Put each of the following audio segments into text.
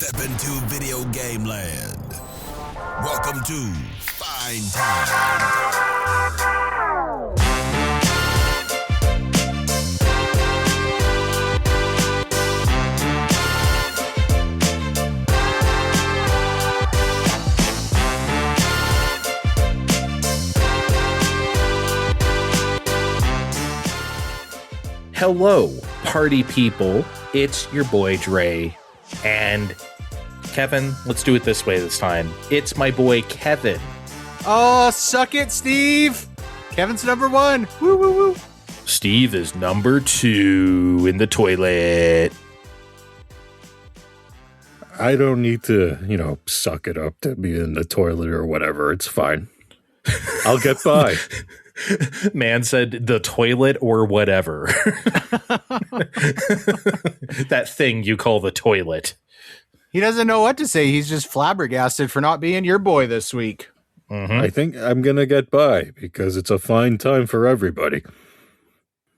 Step into video game land. Welcome to Fine Time. Hello, party people. It's your boy Dre. And Kevin, let's do it this way this time. It's my boy Kevin. Oh, suck it, Steve. Kevin's number one. Woo, woo, woo. Steve is number 2 in the toilet. I don't need to, suck it up to be in the toilet or whatever. It's fine. I'll get by. Man said the toilet or whatever. That thing you call the toilet. He doesn't know what to say. He's just flabbergasted for not being your boy this week. Mm-hmm. I think I'm going to get by because it's a fine time for everybody.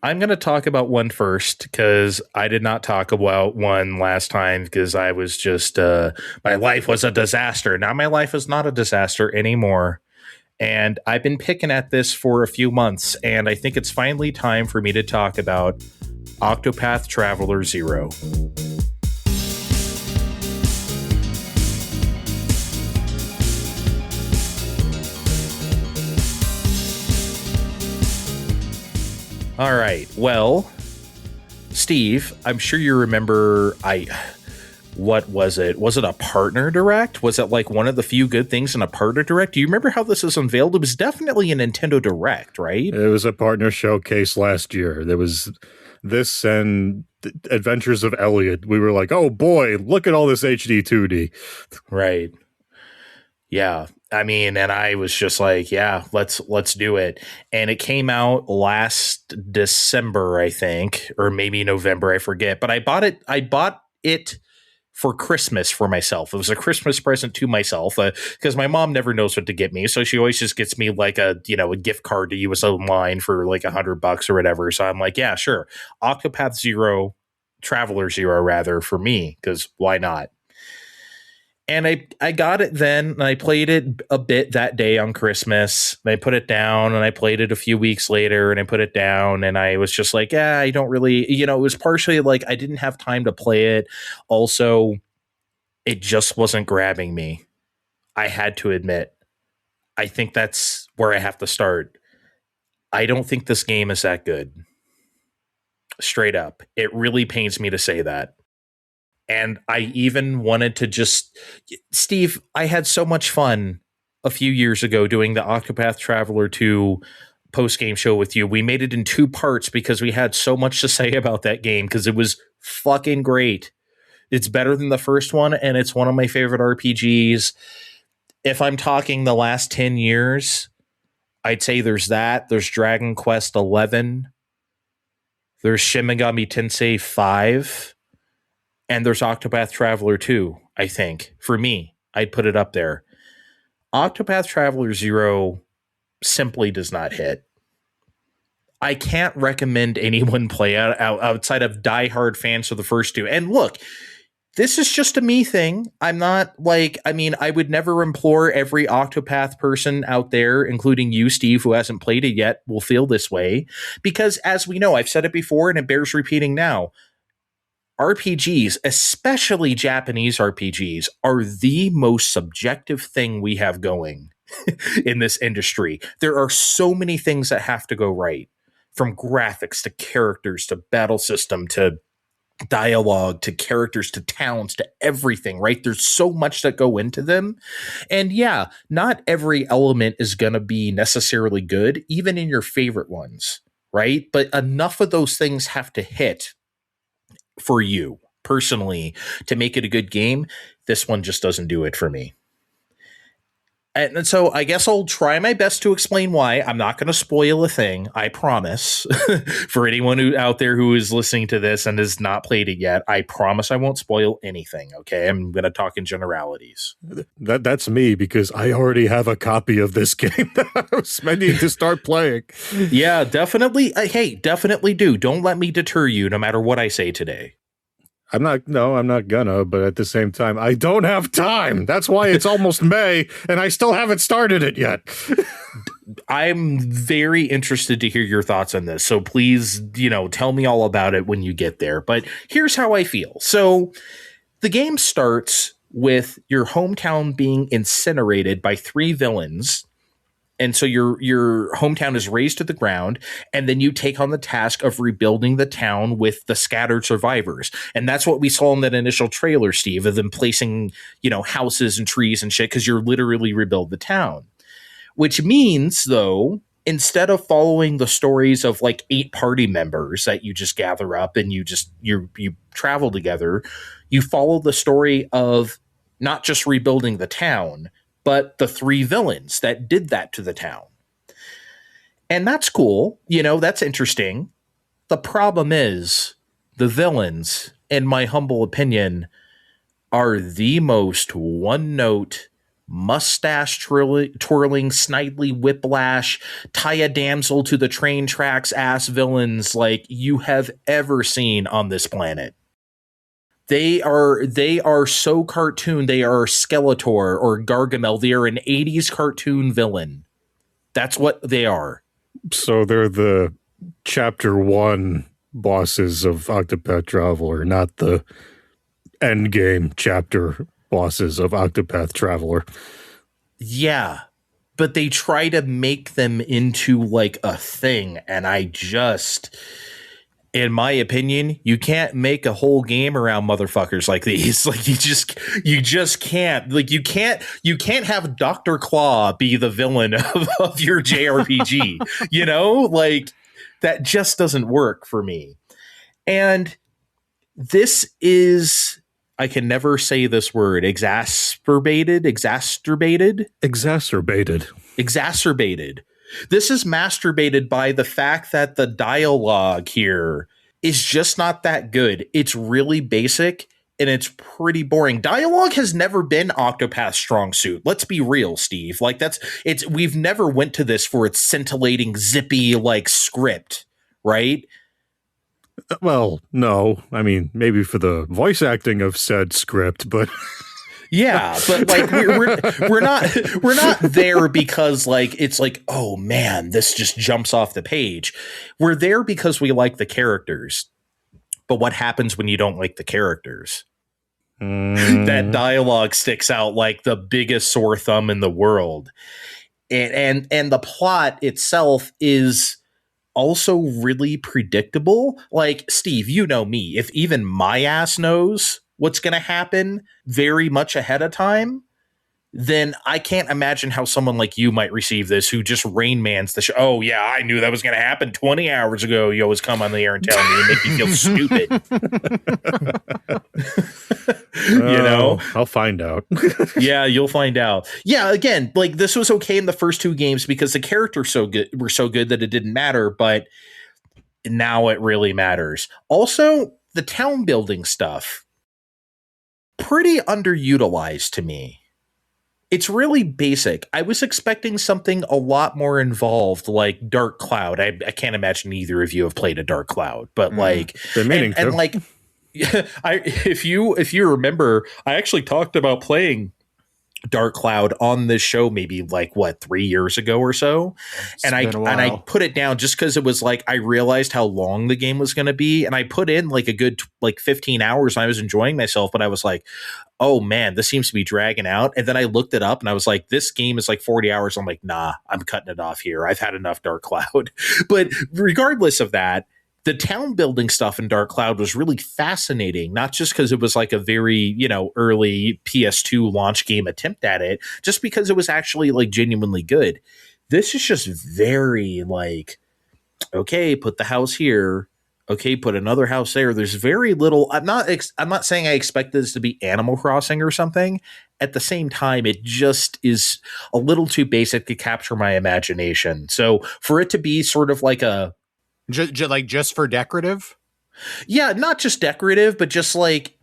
I'm going to talk about one first because I did not talk about one last time because I was just, my life was a disaster. Now my life is not a disaster anymore. And I've been picking at this for a few months, and I think it's finally time for me to talk about Octopath Traveler 0. All right, well, Steve, I'm sure you remember what was it? Was it a partner direct? Was it like one of the few good things in a partner direct? Do you remember how this was unveiled? It was definitely a Nintendo Direct, right? It was a partner showcase last year. There was this and Adventures of Elliot. We were like, oh boy, look at all this HD 2D. Right. Yeah. I mean, and I was just like, yeah, let's do it. And it came out last December, I think, or maybe November, I forget. But I bought it for Christmas for myself. It was a Christmas present to myself because my mom never knows what to get me. So she always just gets me like a gift card to use online for like $100 or whatever. So I'm like, yeah, sure. Octopath Traveler 0 rather for me, because why not? And I got it then, and I played it a bit that day on Christmas. And I put it down, and I played it a few weeks later, and I put it down, and I was just like, yeah, I don't really, it was partially like I didn't have time to play it. Also, it just wasn't grabbing me. I had to admit. I think that's where I have to start. I don't think this game is that good. Straight up. It really pains me to say that. And I even wanted to Steve, I had so much fun a few years ago doing the Octopath Traveler 2 post-game show with you. We made it in 2 parts because we had so much to say about that game because it was fucking great. It's better than the first one, and it's one of my favorite RPGs. If I'm talking the last 10 years, I'd say there's that. There's Dragon Quest XI. There's Shin Megami Tensei 5. And there's Octopath Traveler 2, I think. For me, I'd put it up there. Octopath Traveler 0 simply does not hit. I can't recommend anyone play outside of diehard fans of the first 2. And look, this is just a me thing. I'm not I would never implore every Octopath person out there, including you, Steve, who hasn't played it yet, will feel this way. Because as we know, I've said it before and it bears repeating now, RPGs, especially Japanese RPGs, are the most subjective thing we have going in this industry. There are so many things that have to go right, from graphics to characters to battle system to dialogue to characters to towns to everything, right? There's so much that go into them. And yeah, not every element is going to be necessarily good, even in your favorite ones, right? But enough of those things have to hit for you personally to make it a good game. This one just doesn't do it for me. And so I guess I'll try my best to explain why. I'm not going to spoil a thing, I promise. For anyone out there who is listening to this and has not played it yet, I promise I won't spoil anything, okay? I'm going to talk in generalities. That's me, because I already have a copy of this game that I was meaning to start playing. Yeah, definitely. Hey, definitely do. Don't let me deter you no matter what I say today. I'm not gonna, but at the same time, I don't have time. That's why it's almost May and I still haven't started it yet. I'm very interested to hear your thoughts on this. So please, tell me all about it when you get there. But here's how I feel. So the game starts with your hometown being incinerated by 3 villains. And so your hometown is razed to the ground, and then you take on the task of rebuilding the town with the scattered survivors. And that's what we saw in that initial trailer, Steve, of them placing, houses and trees and shit, because you're literally rebuild the town. Which means, though, instead of following the stories of like 8 party members that you just gather up and you travel together, you follow the story of not just rebuilding the town, but the 3 villains that did that to the town. And that's cool. That's interesting. The problem is the villains, in my humble opinion, are the most one-note, mustache twirling, snidely whiplash, tie a damsel to the train tracks ass villains like you have ever seen on this planet. They are so cartoon. They are Skeletor or Gargamel. They are an 80s cartoon villain. That's what they are. So they're the chapter 1 bosses of Octopath Traveler, not the end game chapter bosses of Octopath Traveler. Yeah, but they try to make them into like a thing, and I just, in my opinion, you can't make a whole game around motherfuckers like these. Like you just can't. Like you can't have Dr. Claw be the villain of your JRPG. Like that just doesn't work for me. And this is, I can never say this word, exacerbated. This is masturbated by the fact that the dialogue here is just not that good. It's really basic and it's pretty boring. Dialogue has never been Octopath's strong suit. Let's be real, Steve. Like we've never went to this for its scintillating, zippy like script, right? Well, no. I mean, maybe for the voice acting of said script, but yeah, but like we're not there because like it's like, oh man, this just jumps off the page. We're there because we like the characters. But what happens when you don't like the characters? That dialogue sticks out like the biggest sore thumb in the world. And the plot itself is also really predictable. Like, Steve, you know me. If even my ass knows what's going to happen very much ahead of time, then I can't imagine how someone like you might receive this, who just Rain Man's the show. Oh, yeah, I knew that was going to happen 20 hours ago. You always come on the air and tell me and make me feel stupid. I'll find out. Yeah, you'll find out. Yeah, again, like this was okay in the first 2 games because the characters were so good that it didn't matter, but now it really matters. Also, the town building stuff, pretty underutilized to me. It's really basic. I was expecting something a lot more involved, like Dark Cloud. I can't imagine either of you have played a Dark Cloud, but like, and like, if you remember, I actually talked about playing Dark Cloud on this show maybe like 3 years ago or so, and I put it down just because it was like I realized how long the game was going to be, and I put in like a good 15 hours and I was enjoying myself, but I was like, oh man, this seems to be dragging out. And then I looked it up and I was like, this game is like 40 hours. I'm like, nah, I'm cutting it off here. I've had enough Dark Cloud. But regardless of that, the town building stuff in Dark Cloud was really fascinating, not just because it was like a very, early PS2 launch game attempt at it, just because it was actually like genuinely good. This is just very like, okay, put the house here. Okay, put another house there. There's very little. I'm not saying I expect this to be Animal Crossing or something. At the same time, it just is a little too basic to capture my imagination. So for it to be sort of like a just for decorative? Yeah, not just decorative, but just like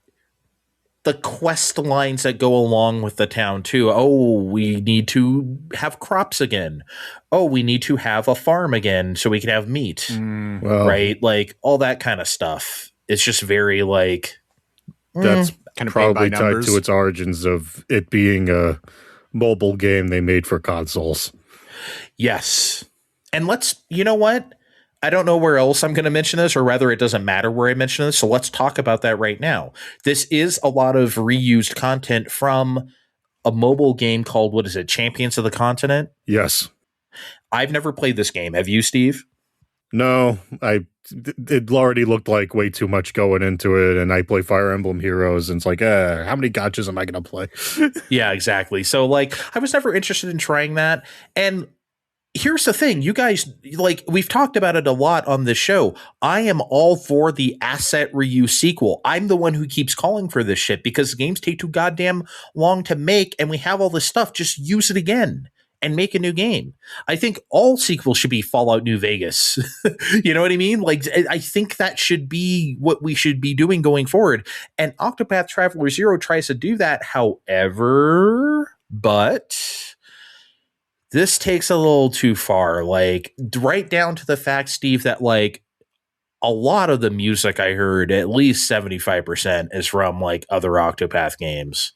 the quest lines that go along with the town too. Oh, we need to have crops again. Oh, we need to have a farm again so we can have meat. Well, right? Like all that kind of stuff. It's just very like, That's Kind of probably paint by tied numbers. to its origins of it being a mobile game they made for consoles. Yes. And you know what? I don't know where else I'm going to mention this, or rather it doesn't matter where I mention this. So let's talk about that right now. This is a lot of reused content from a mobile game called, what is it? Champions of the Continent? Yes. I've never played this game. Have you, Steve? No, it already looked like way too much going into it, and I play Fire Emblem Heroes, and it's like, how many gotchas am I going to play? Yeah, exactly. So, I was never interested in trying that. And here's the thing, you guys, we've talked about it a lot on this show. I am all for the asset reuse sequel. I'm the one who keeps calling for this shit because games take too goddamn long to make, and we have all this stuff. Just use it again and make a new game. I think all sequels should be Fallout New Vegas. You know what I mean? I think that should be what we should be doing going forward. And Octopath Traveler 0 tries to do that, however, but this takes a little too far. Right down to the fact, Steve, that a lot of the music I heard, at least 75%, is from other Octopath games.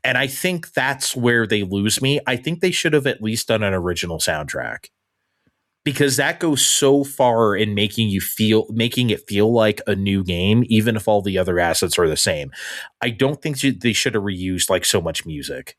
And I think that's where they lose me. I think they should have at least done an original soundtrack, because that goes so far in making it feel like a new game, even if all the other assets are the same. I don't think they should have reused so much music,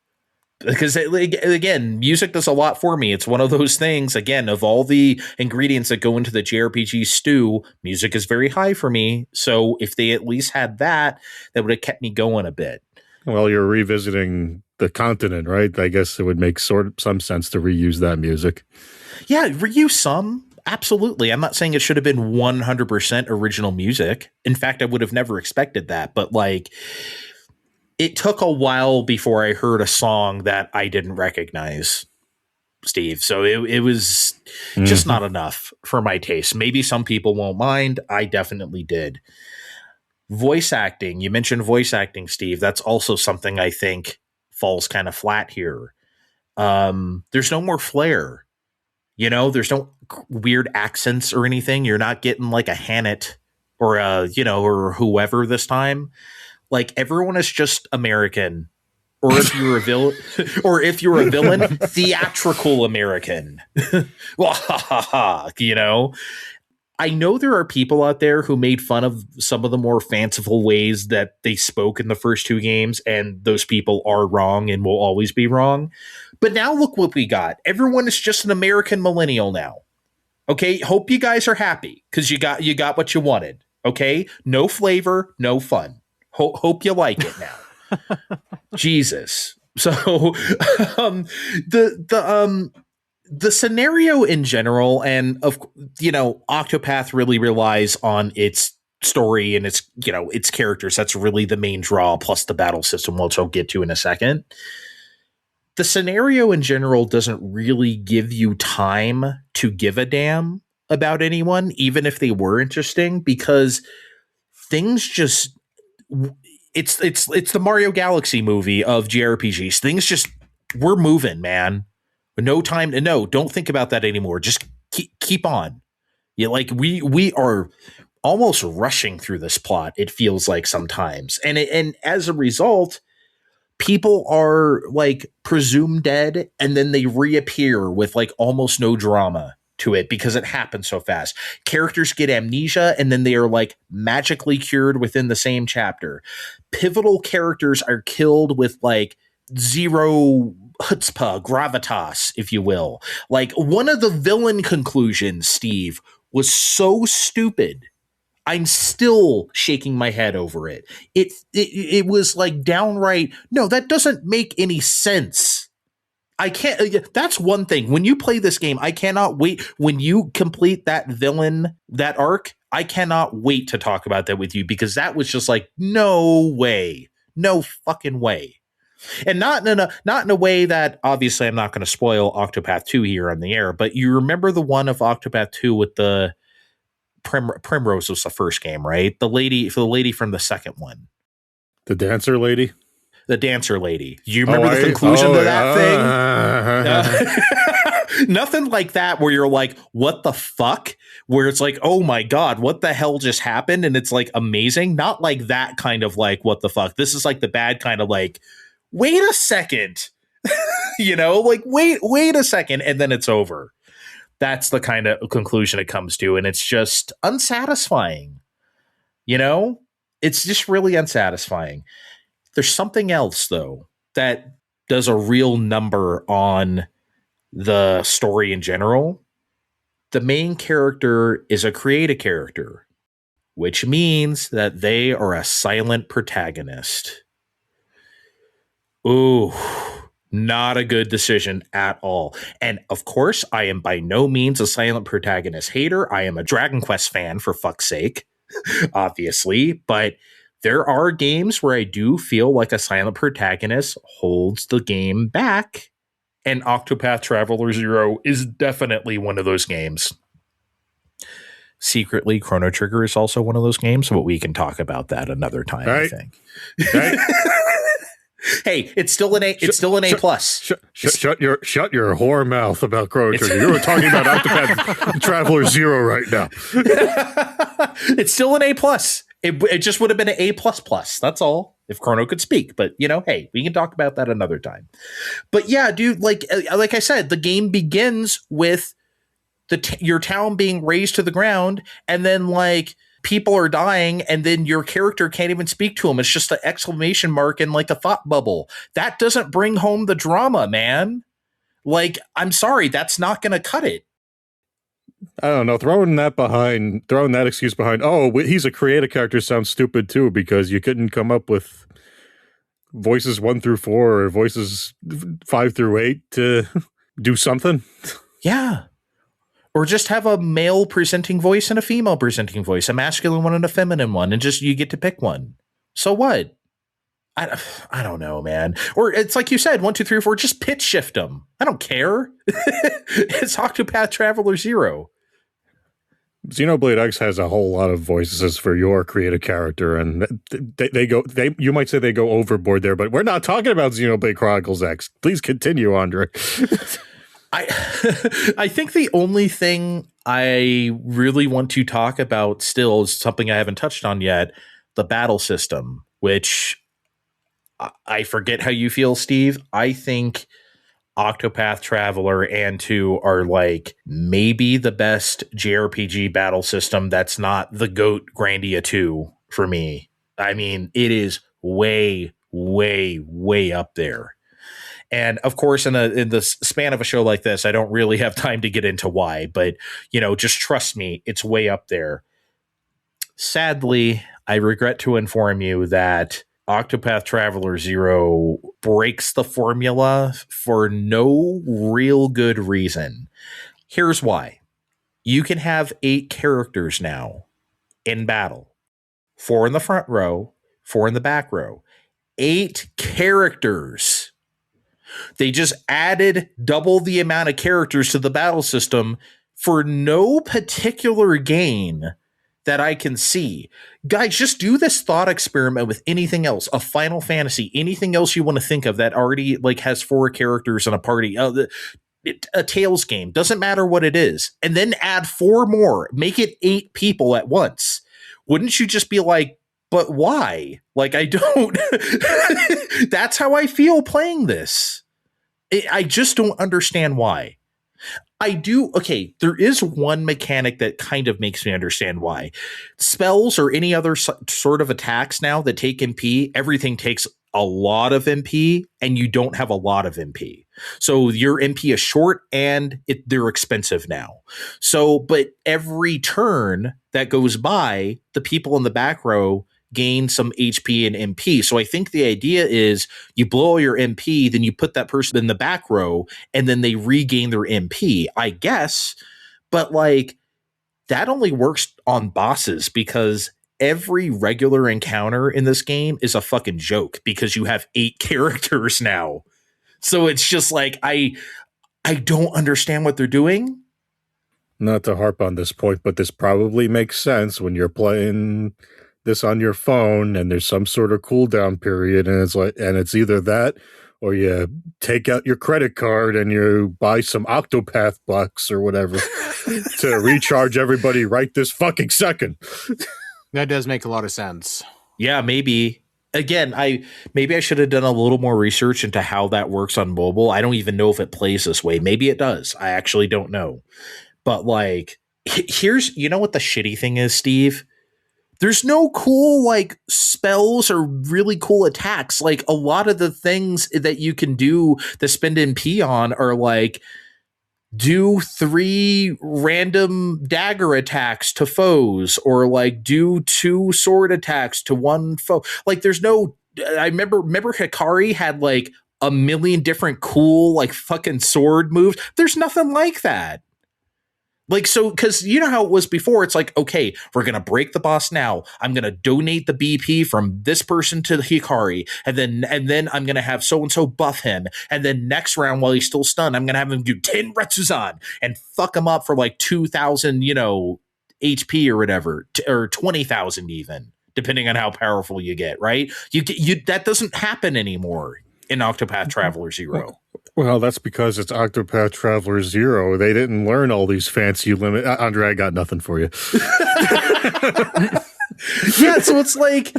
because again, music does a lot for me. It's one of those things, again, of all the ingredients that go into the JRPG stew, music is very high for me. So if they at least had that would have kept me going a bit. Well, you're revisiting the continent, right? I guess it would make some sense to reuse that music. Yeah, reuse some. Absolutely. I'm not saying it should have been 100% original music. In fact, I would have never expected that. But it took a while before I heard a song that I didn't recognize, Steve. So it was just not enough for my taste. Maybe some people won't mind. I definitely did. Voice acting. You mentioned voice acting, Steve. That's also something I think falls kind of flat here. There's no more flair. There's no weird accents or anything. You're not getting a Hannett or or whoever this time. Everyone is just American. Or if you're a villain, theatrical American. Well, ha ha ha, I know there are people out there who made fun of some of the more fanciful ways that they spoke in the first two games, and those people are wrong and will always be wrong. But now look what we got. Everyone is just an American millennial now. Okay, hope you guys are happy because you got what you wanted. Okay, no flavor, no fun. Hope you like it now. Jesus. So the scenario in general, and Octopath really relies on its story and its characters. That's really the main draw, plus the battle system, which I'll get to in a second. The scenario in general doesn't really give you time to give a damn about anyone, even if they were interesting, because things just it's the Mario Galaxy movie of JRPGs. Things just, we're moving, man. No time to no. Don't think about that anymore. Just keep on. Yeah, we are almost rushing through this plot. It feels like sometimes, and as a result, people are presumed dead, and then they reappear with almost no drama to it because it happens so fast. Characters get amnesia, and then they are magically cured within the same chapter. Pivotal characters are killed with zero chutzpah, gravitas, if you will. One of the villain conclusions, Steve, was so stupid. I'm still shaking my head over it. It was downright, no, that doesn't make any sense. I can't, that's one thing. When you play this game, I cannot wait. When you complete that villain, that arc, I cannot wait to talk about that with you, because that was just no way. No fucking way. And not in a way that, obviously I'm not going to spoil Octopath 2 here on the air, but you remember the one of Octopath 2 with the Primrose was the first game, right? The lady from the second one. The dancer lady? The dancer lady. Do you remember the conclusion to that Nothing like that where you're like, what the fuck? Where it's like, oh my God, what the hell just happened? And it's like amazing. Not like that kind of like, what the fuck? This is like the bad kind of like, wait a second. Like, wait a second. And then it's over. That's the kind of conclusion it comes to. And it's just unsatisfying. It's just really unsatisfying. There's something else, though, that does a real number on the story in general. The main character is a creative character, which means that they are a silent protagonist. Ooh, not a good decision at all. And of course, I am by no means a silent protagonist hater. I am a Dragon Quest fan, for fuck's sake, obviously. But there are games where I do feel like a silent protagonist holds the game back. And Octopath Traveler 0 is definitely one of those games. Secretly, Chrono Trigger is also one of those games, but we can talk about that another time, I think. Right. Hey, it's still an A. It's still an A plus. Shut your whore mouth about Chrono Trigger. You were talking about Octopath Traveler 0 right now. It's still an A plus. It just would have been an A plus plus. That's all. If Chrono could speak, but hey, we can talk about that another time. But yeah, dude, like I said, the game begins with your town being razed to the ground, and then like people are dying, and then your character can't even speak to them. It's just an exclamation mark and like a thought bubble. That doesn't bring home the drama, man. Like, I'm sorry, that's not going to cut it. I don't know. Throwing that excuse behind, he's a creative character sounds stupid too, because you couldn't come up with voices 1 through 4 or voices 5 through 8 to do something. Yeah. Or just have a male presenting voice and a female presenting voice, a masculine one and a feminine one, and just you get to pick one. So what? I don't know, man. Or it's like you said, 1, 2, 3, 4, just pitch shift them. I don't care. It's Octopath Traveler 0. Xenoblade X has a whole lot of voices for your creative character, and you might say they go overboard there, but we're not talking about Xenoblade Chronicles X. Please continue, Andre. I think the only thing I really want to talk about still is something I haven't touched on yet, the battle system, which I forget how you feel, Steve. I think Octopath Traveler and 2 are like maybe the best JRPG battle system that's not the GOAT Grandia 2 for me. I mean, it is way, way, way up there. And of course, in the span of a show like this, I don't really have time to get into why, but just trust me, it's way up there. Sadly, I regret to inform you that Octopath Traveler 0 breaks the formula for no real good reason. Here's why. You can have 8 characters now in battle. 4 in the front row, 4 in the back row. 8 characters. They just added double the amount of characters to the battle system for no particular gain that I can see. Guys, just do this thought experiment with anything else, a Final Fantasy, anything else you want to think of that already like has 4 characters in a party, a Tales game, doesn't matter what it is, and then add 4 more, make it 8 people at once. Wouldn't you just be like, but why? Like, I don't. That's how I feel playing this. I just don't understand why. I do. Okay, there is one mechanic that kind of makes me understand why. Spells or any other sort of attacks now that take MP, everything takes a lot of MP and you don't have a lot of MP. So your MP is short and they're expensive now. So, but every turn that goes by, the people in the back row gain some HP and MP. So I think the idea is you blow all your MP, then you put that person in the back row, and then they regain their MP, I guess. But like, that only works on bosses because every regular encounter in this game is a fucking joke because you have 8 characters now. So it's just like, I don't understand what they're doing. Not to harp on this point, but this probably makes sense when you're playing this on your phone and there's some sort of cooldown period, and it's either that or you take out your credit card and you buy some Octopath bucks or whatever to recharge everybody right this fucking second. That does make a lot of sense. Yeah, maybe. Again, I should have done a little more research into how that works on mobile. I don't even know if it plays this way. Maybe it does. I actually don't know. But like, here's, you know what the shitty thing is, Steve? There's no cool like spells or really cool attacks. Like a lot of the things that you can do the spend MP on are like do 3 random dagger attacks to foes or like do 2 sword attacks to 1 foe. Like there's no, I remember Hikari had like a million different cool like fucking sword moves. There's nothing like that. Like, so, because you know how it was before, it's like, okay, we're going to break the boss now. I'm going to donate the BP from this person to Hikari. And then I'm going to have so-and-so buff him. And then next round, while he's still stunned, I'm going to have him do 10 Retsuzan and fuck him up for like 2,000, HP or whatever, or 20,000 even, depending on how powerful you get, right? You that doesn't happen anymore in Octopath Traveler 0. Well, that's because it's Octopath Traveler 0. They didn't learn all these fancy limit. Andre, I got nothing for you. Yeah, so it's like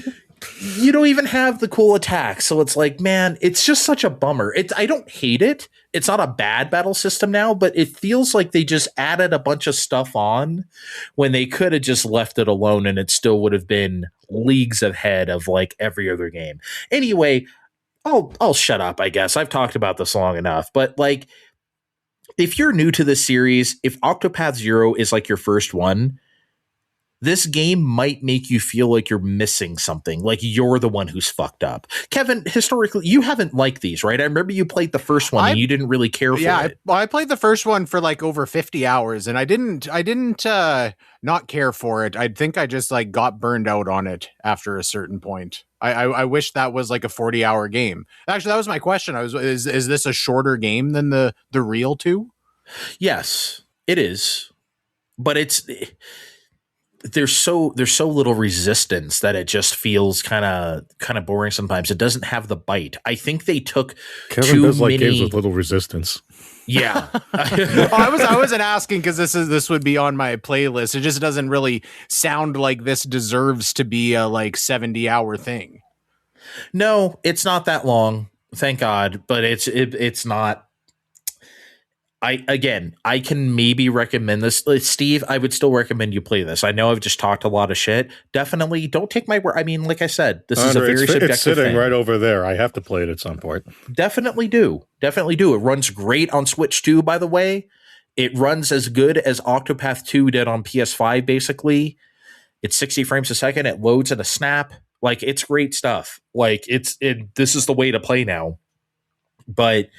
you don't even have the cool attacks. So it's like, man, it's just such a bummer. I don't hate it. It's not a bad battle system now, but it feels like they just added a bunch of stuff on when they could have just left it alone and it still would have been leagues ahead of like every other game. Anyway, I'll shut up, I guess. I've talked about this long enough. But like, if you're new to this series, if Octopath 0 is like your first one, this game might make you feel like you're missing something, like you're the one who's fucked up. Kevin, historically, you haven't liked these, right? I remember you played the first one and you didn't really care for it. I played the first one for like over 50 hours and I didn't not care for it. I think I just like got burned out on it after a certain point. I wish that was like a 40-hour game. Actually, that was my question. Is this a shorter game than the real 2? Yes, it is. But there's so little resistance that it just feels kind of boring sometimes. It doesn't have the bite. I think they took Kevin does like games with little resistance. Yeah. I wasn't asking because this would be on my playlist. It just doesn't really sound like this deserves to be a like 70-hour thing. No, it's not that long, thank God, but it's not. I can maybe recommend this. Steve, I would still recommend you play this. I know I've just talked a lot of shit. Definitely don't take my word. I mean, like I said, this is a very subjective it's sitting thing. Right over there. I have to play it at some point. Definitely do. It runs great on Switch 2, by the way. It runs as good as Octopath 2 did on PS5, basically. It's 60 frames a second. It loads at a snap. Like, it's great stuff. Like, this is the way to play now. But,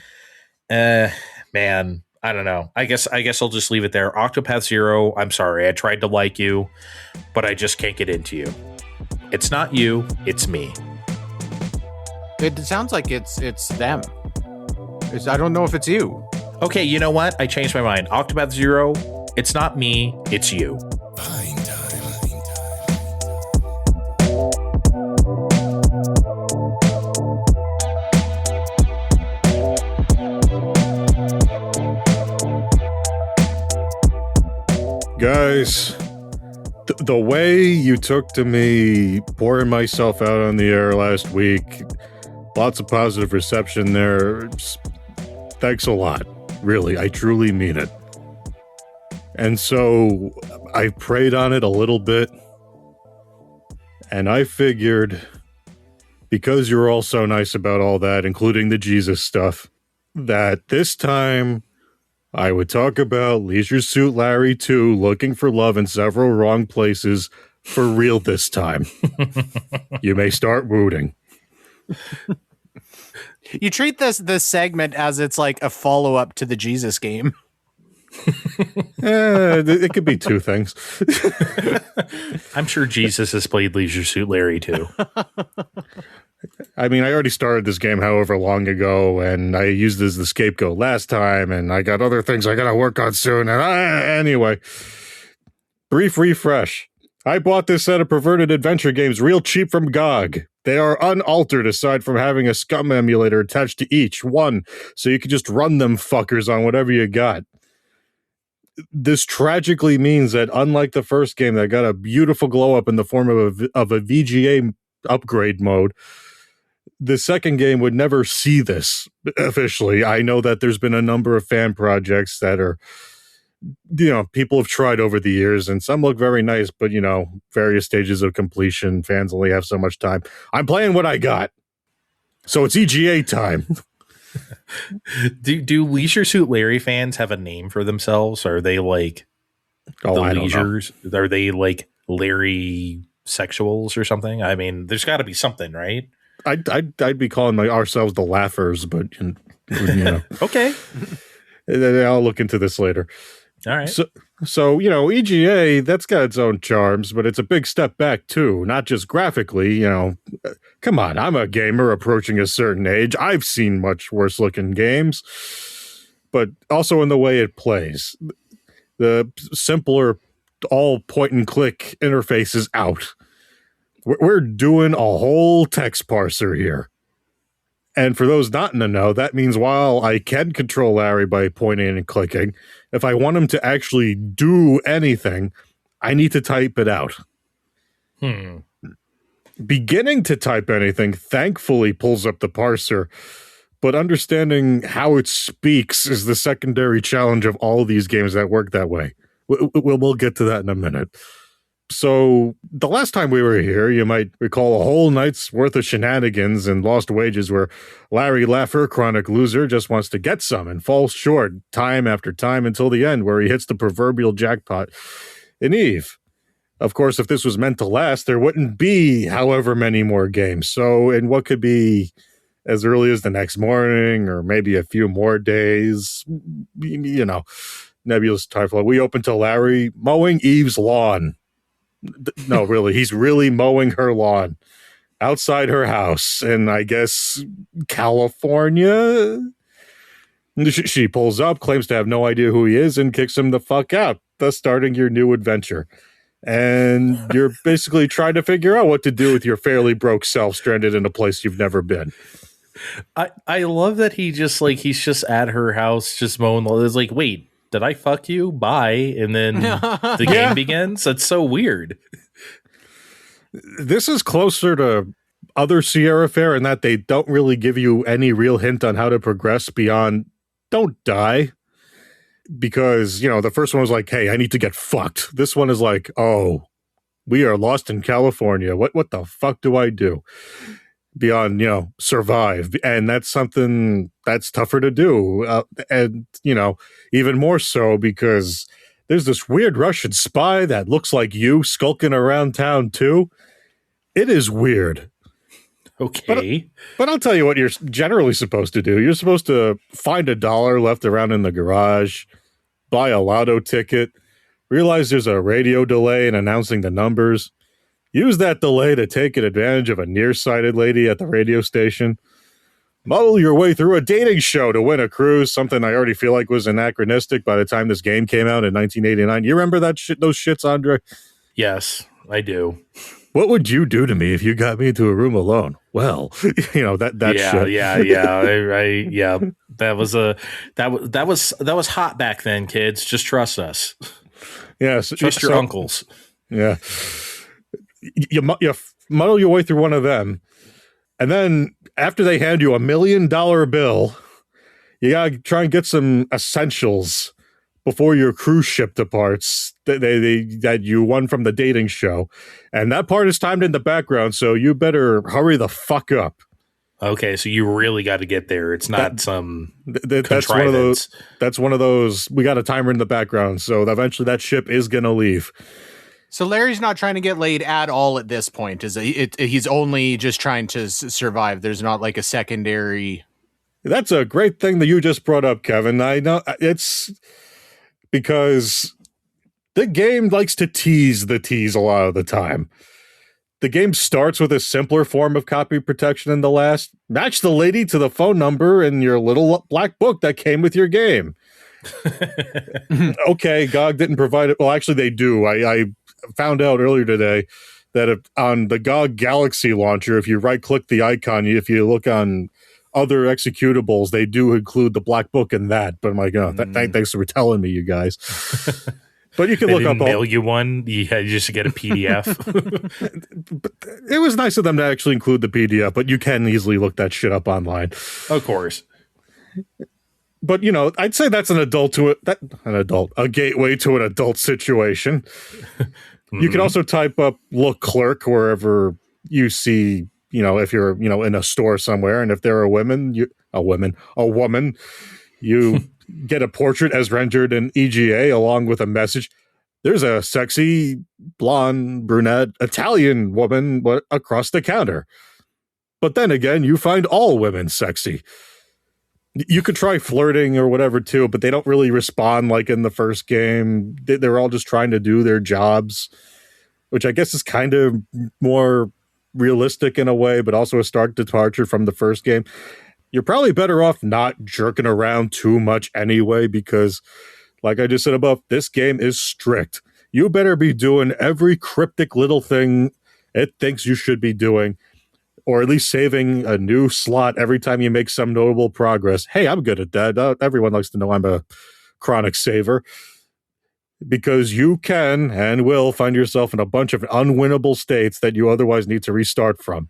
man, I don't know. I guess I'll just leave it there. Octopath 0, I'm sorry. I tried to like you, but I just can't get into you. It's not you, it's me. It sounds like it's them. I don't know if it's you. Okay, you know what? I changed my mind. Octopath 0, it's not me, it's you. Fine time. Guys, the way you took to me pouring myself out on the air last week, lots of positive reception there. Thanks a lot. Really, I truly mean it. And so I prayed on it a little bit, and I figured, because you're all so nice about all that, including the Jesus stuff, that this time I would talk about Leisure Suit Larry 2 looking for love in several wrong places for real this time. You may start rooting. You treat this segment as it's like a follow-up to the Jesus game. It could be two things. I'm sure Jesus has played Leisure Suit Larry too. I mean, I already started this game however long ago, and I used it as the scapegoat last time, and I got other things I gotta work on soon. And anyway, brief refresh. I bought this set of perverted adventure games real cheap from GOG. They are unaltered aside from having a scum emulator attached to each one, so you can just run them fuckers on whatever you got. This tragically means that unlike the first game that got a beautiful glow up in the form of a VGA upgrade mode, the second game would never see this officially. I know that there's been a number of fan projects that are, people have tried over the years, and some look very nice, but, various stages of completion, fans only have so much time. I'm playing what I got. So it's EGA time. Do Leisure Suit Larry fans have a name for themselves? Are they like the Leisures? Are they like Larry sexuals or something? I mean, there's got to be something, right? I'd be calling ourselves the Laughers, but Okay. I'll look into this later. All right. So EGA, that's got its own charms, but it's a big step back too. Not just graphically. Come on, I'm a gamer approaching a certain age. I've seen much worse looking games, but also in the way it plays. The simpler, all point and click interface is out. We're doing a whole text parser here. And for those not in the know, that means while I can control Larry by pointing and clicking, if I want him to actually do anything, I need to type it out. Beginning to type anything, thankfully, pulls up the parser, but understanding how it speaks is the secondary challenge of all of these games that work that way. We'll get to that in a minute. So the last time we were here, you might recall a whole night's worth of shenanigans and lost wages where Larry Laffer, chronic loser, just wants to get some and falls short time after time until the end where he hits the proverbial jackpot in Eve. Of course, if this was meant to last, there wouldn't be however many more games. So in what could be as early as the next morning or maybe a few more days, nebulous time flow, we open to Larry mowing Eve's lawn. No, really, he's really mowing her lawn outside her house in, I guess, California. She pulls up, claims to have no idea who he is, and kicks him the fuck out, thus starting your new adventure. And you're basically trying to figure out what to do with your fairly broke self stranded in a place you've never been. I love that he's just at her house, just mowing the lawn. It's like, wait, did I fuck you? Bye. And then the game begins. That's so weird. This is closer to other Sierra Fare in that they don't really give you any real hint on how to progress beyond don't die. Because, the first one was like, hey, I need to get fucked. This one is like, oh, we are lost in California. What the fuck do I do? Beyond, survive. And that's something that's tougher to do. And, even more so because there's this weird Russian spy that looks like you skulking around town too. It is weird. Okay. But I'll tell you what you're generally supposed to do. You're supposed to find $1 left around in the garage, buy a lotto ticket, realize there's a radio delay in announcing the numbers, use that delay to take advantage of a nearsighted lady at the radio station, muddle your way through a dating show to win a cruise, something I already feel like was anachronistic by the time this game came out in 1989. You remember that shit, those shits, Andre? Yes, I do. What would you do to me if you got me into a room alone? Well, that shit. Yeah. That was hot back then, kids. Just trust us. Yes, trust your uncles. Yeah. You muddle your way through one of them, and then after they hand you $1 million bill, you gotta try and get some essentials before your cruise ship departs that you won from the dating show, and that part is timed in the background, so you better hurry the fuck up. Okay, so you really got to get there. It's not that's contrivance. That's one of those. We got a timer in the background, so eventually that ship is gonna leave. So Larry's not trying to get laid at all at this point. He's only just trying to survive. There's not like a secondary. That's a great thing that you just brought up, Kevin. I know it's because the game likes to tease a lot of the time. The game starts with a simpler form of copy protection than the last. Match the lady to the phone number in your little black book that came with your game. Okay, GOG didn't provide it. Well, actually, they do. I found out earlier today on the GOG Galaxy launcher, if you right-click the icon, if you look on other executables, they do include the black book in that. But I'm like, oh, thanks for telling me, you guys. But you can look up. Mail you one. You just get a PDF. But it was nice of them to actually include the PDF, but you can easily look that shit up online. Of course. But I'd say that's a gateway to an adult situation. You can also type up "look clerk" wherever you see, if you're in a store somewhere, and if there are women, a woman, you get a portrait as rendered in EGA along with a message. There's a sexy, blonde, brunette, Italian woman across the counter. But then again, you find all women sexy. You could try flirting or whatever too, but they don't really respond like in the first game. They're all just trying to do their jobs, which I guess is kind of more realistic in a way, but also a stark departure from the first game. You're probably better off not jerking around too much anyway, because like I just said above, this game is strict. You better be doing every cryptic little thing it thinks you should be doing, or at least saving a new slot every time you make some notable progress. Hey, I'm good at that. Everyone likes to know I'm a chronic saver, because you can and will find yourself in a bunch of unwinnable states that you otherwise need to restart from.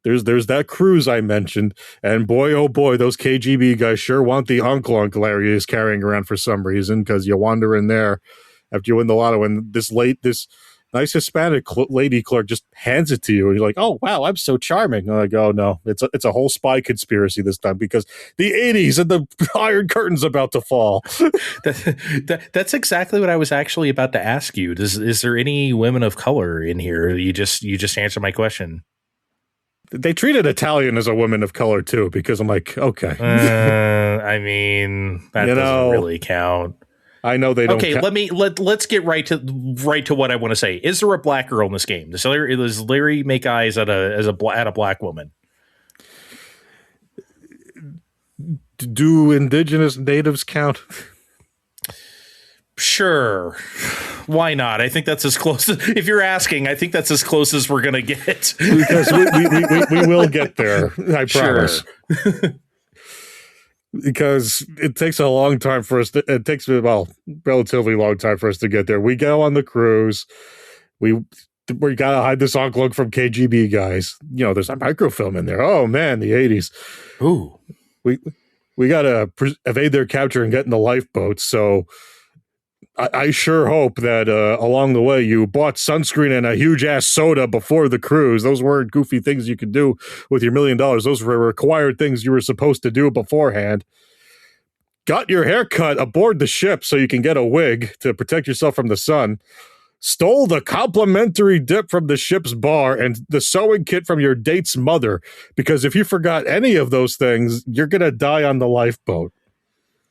There's that cruise I mentioned, and boy, oh boy, those KGB guys sure want the uncle area is carrying around for some reason, because you wander in there after you win the lotto, and this nice Hispanic lady clerk just hands it to you, and you're like, oh, wow, I'm so charming. And I go, no, it's a whole spy conspiracy this time, because the 80s and the Iron Curtain's about to fall. That's exactly what I was actually about to ask you. Is there any women of color in here? You just answered my question. They treated Italian as a woman of color too, because I'm like, okay. I mean, that doesn't really count. I know they don't. Okay, let's get right to what I want to say. Is there a black girl in this game? Does Larry make eyes at a black woman? Do indigenous natives count? Sure. Why not? I think that's as close as, if you're asking, I think that's as close as we're going to get. Because we will get there. I promise. Sure. Because it takes a long time for us it takes relatively long time for us to get there. We go on the cruise. We got to hide this uncle from KGB guys. There's a microfilm in there. Oh man, the 80s. Ooh. We got to evade their capture and get in the lifeboat. So I sure hope that along the way you bought sunscreen and a huge-ass soda before the cruise. Those weren't goofy things you could do with your $1 million. Those were required things you were supposed to do beforehand. Got your hair cut aboard the ship so you can get a wig to protect yourself from the sun. Stole the complimentary dip from the ship's bar and the sewing kit from your date's mother. Because if you forgot any of those things, you're going to die on the lifeboat.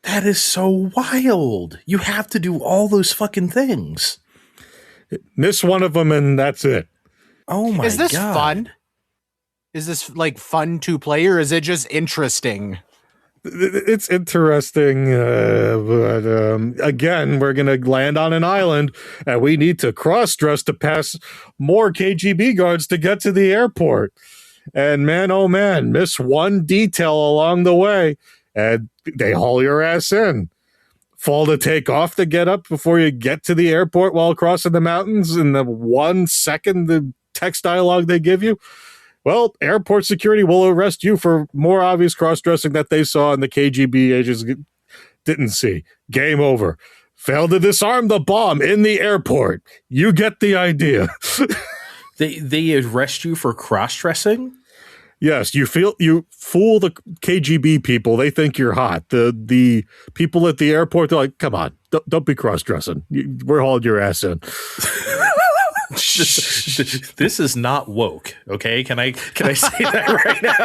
That is so wild. You have to do all those fucking things. Miss one of them and that's it. Oh my God. Is this fun? Is this like fun to play, or is it just interesting? It's interesting, but again, we're going to land on an island and we need to cross-dress to pass more KGB guards to get to the airport. And man, oh man, miss one detail along the way and they haul your ass in. Fall to take off to get up before you get to the airport while crossing the mountains in the 1 second the text dialogue they give you. Well, airport security will arrest you for more obvious cross-dressing that they saw and the KGB agents didn't see. Game over. Failed to disarm the bomb in the airport. You get the idea. They arrest you for cross-dressing? Yes, you fool the KGB people. They think you're hot. The people at the airport, they're like, come on, don't be cross-dressing. We're hauling your ass in. This is not woke, okay? Can I say that right now?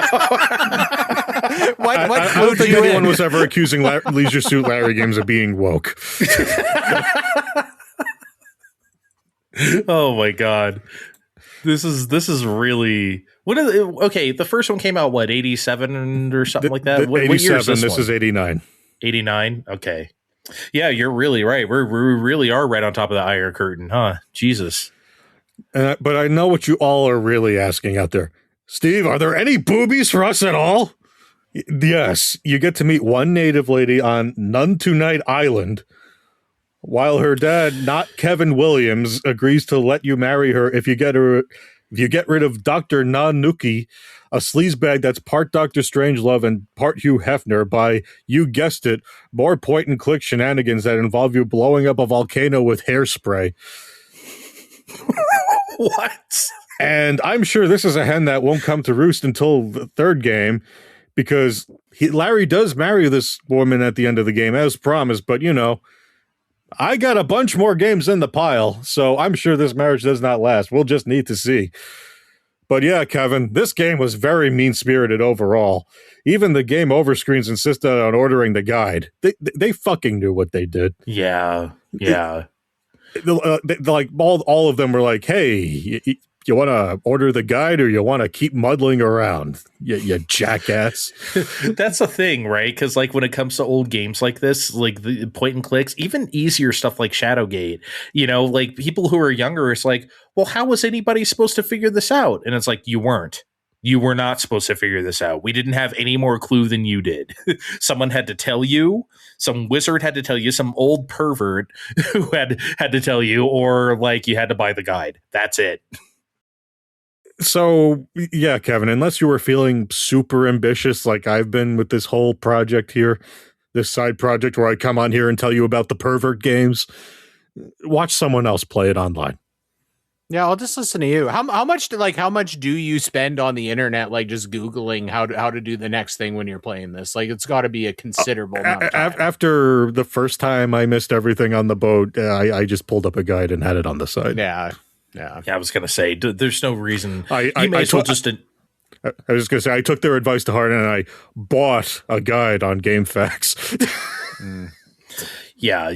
I don't think anyone was ever accusing Leisure Suit Larry games of being woke. Oh my God. This is really the first one came out 87 or something like that. What year is this is 89. 89. Okay. Yeah, you're really right. We really are right on top of the Iron Curtain, huh? Jesus. But I know what you all are really asking out there. Steve, are there any boobies for us at all? Yes, you get to meet one native lady on None Tonight Island, while her dad, not Kevin Williams, agrees to let you marry her if you get rid of Dr. Nanuki, a sleazebag that's part Dr. Strangelove and part Hugh Hefner, by, you guessed it, more point-and-click shenanigans that involve you blowing up a volcano with hairspray. What? And I'm sure this is a hen that won't come to roost until the third game, because Larry does marry this woman at the end of the game, as promised, but I got a bunch more games in the pile, so I'm sure this marriage does not last. We'll just need to see. But yeah, Kevin, this game was very mean-spirited overall. Even the game over screens insisted on ordering the guide. They fucking knew what they did. Yeah. Like all of them were like, hey, you want to order the guide or you want to keep muddling around, you jackass? That's the thing, right? Because like when it comes to old games like this, like the point and clicks, even easier stuff like Shadowgate, like people who are younger, it's like, well, how was anybody supposed to figure this out? And it's like, you weren't. You were not supposed to figure this out. We didn't have any more clue than you did. Someone had to tell you. Some wizard had to tell you. Some old pervert who had to tell you, or like you had to buy the guide. That's it. So, yeah, Kevin, unless you were feeling super ambitious like I've been with this whole project here, this side project where I come on here and tell you about the pervert games, watch someone else play it online. Yeah, I'll just listen to you. How much do you spend on the internet, like just Googling how to do the next thing when you're playing this? Like, it's got to be a considerable amount of time. After the first time I missed everything on the boat, I just pulled up a guide and had it on the side. Yeah. I was going to say, there's no reason. I was just going to say, I took their advice to heart and I bought a guide on GameFAQs. Yeah,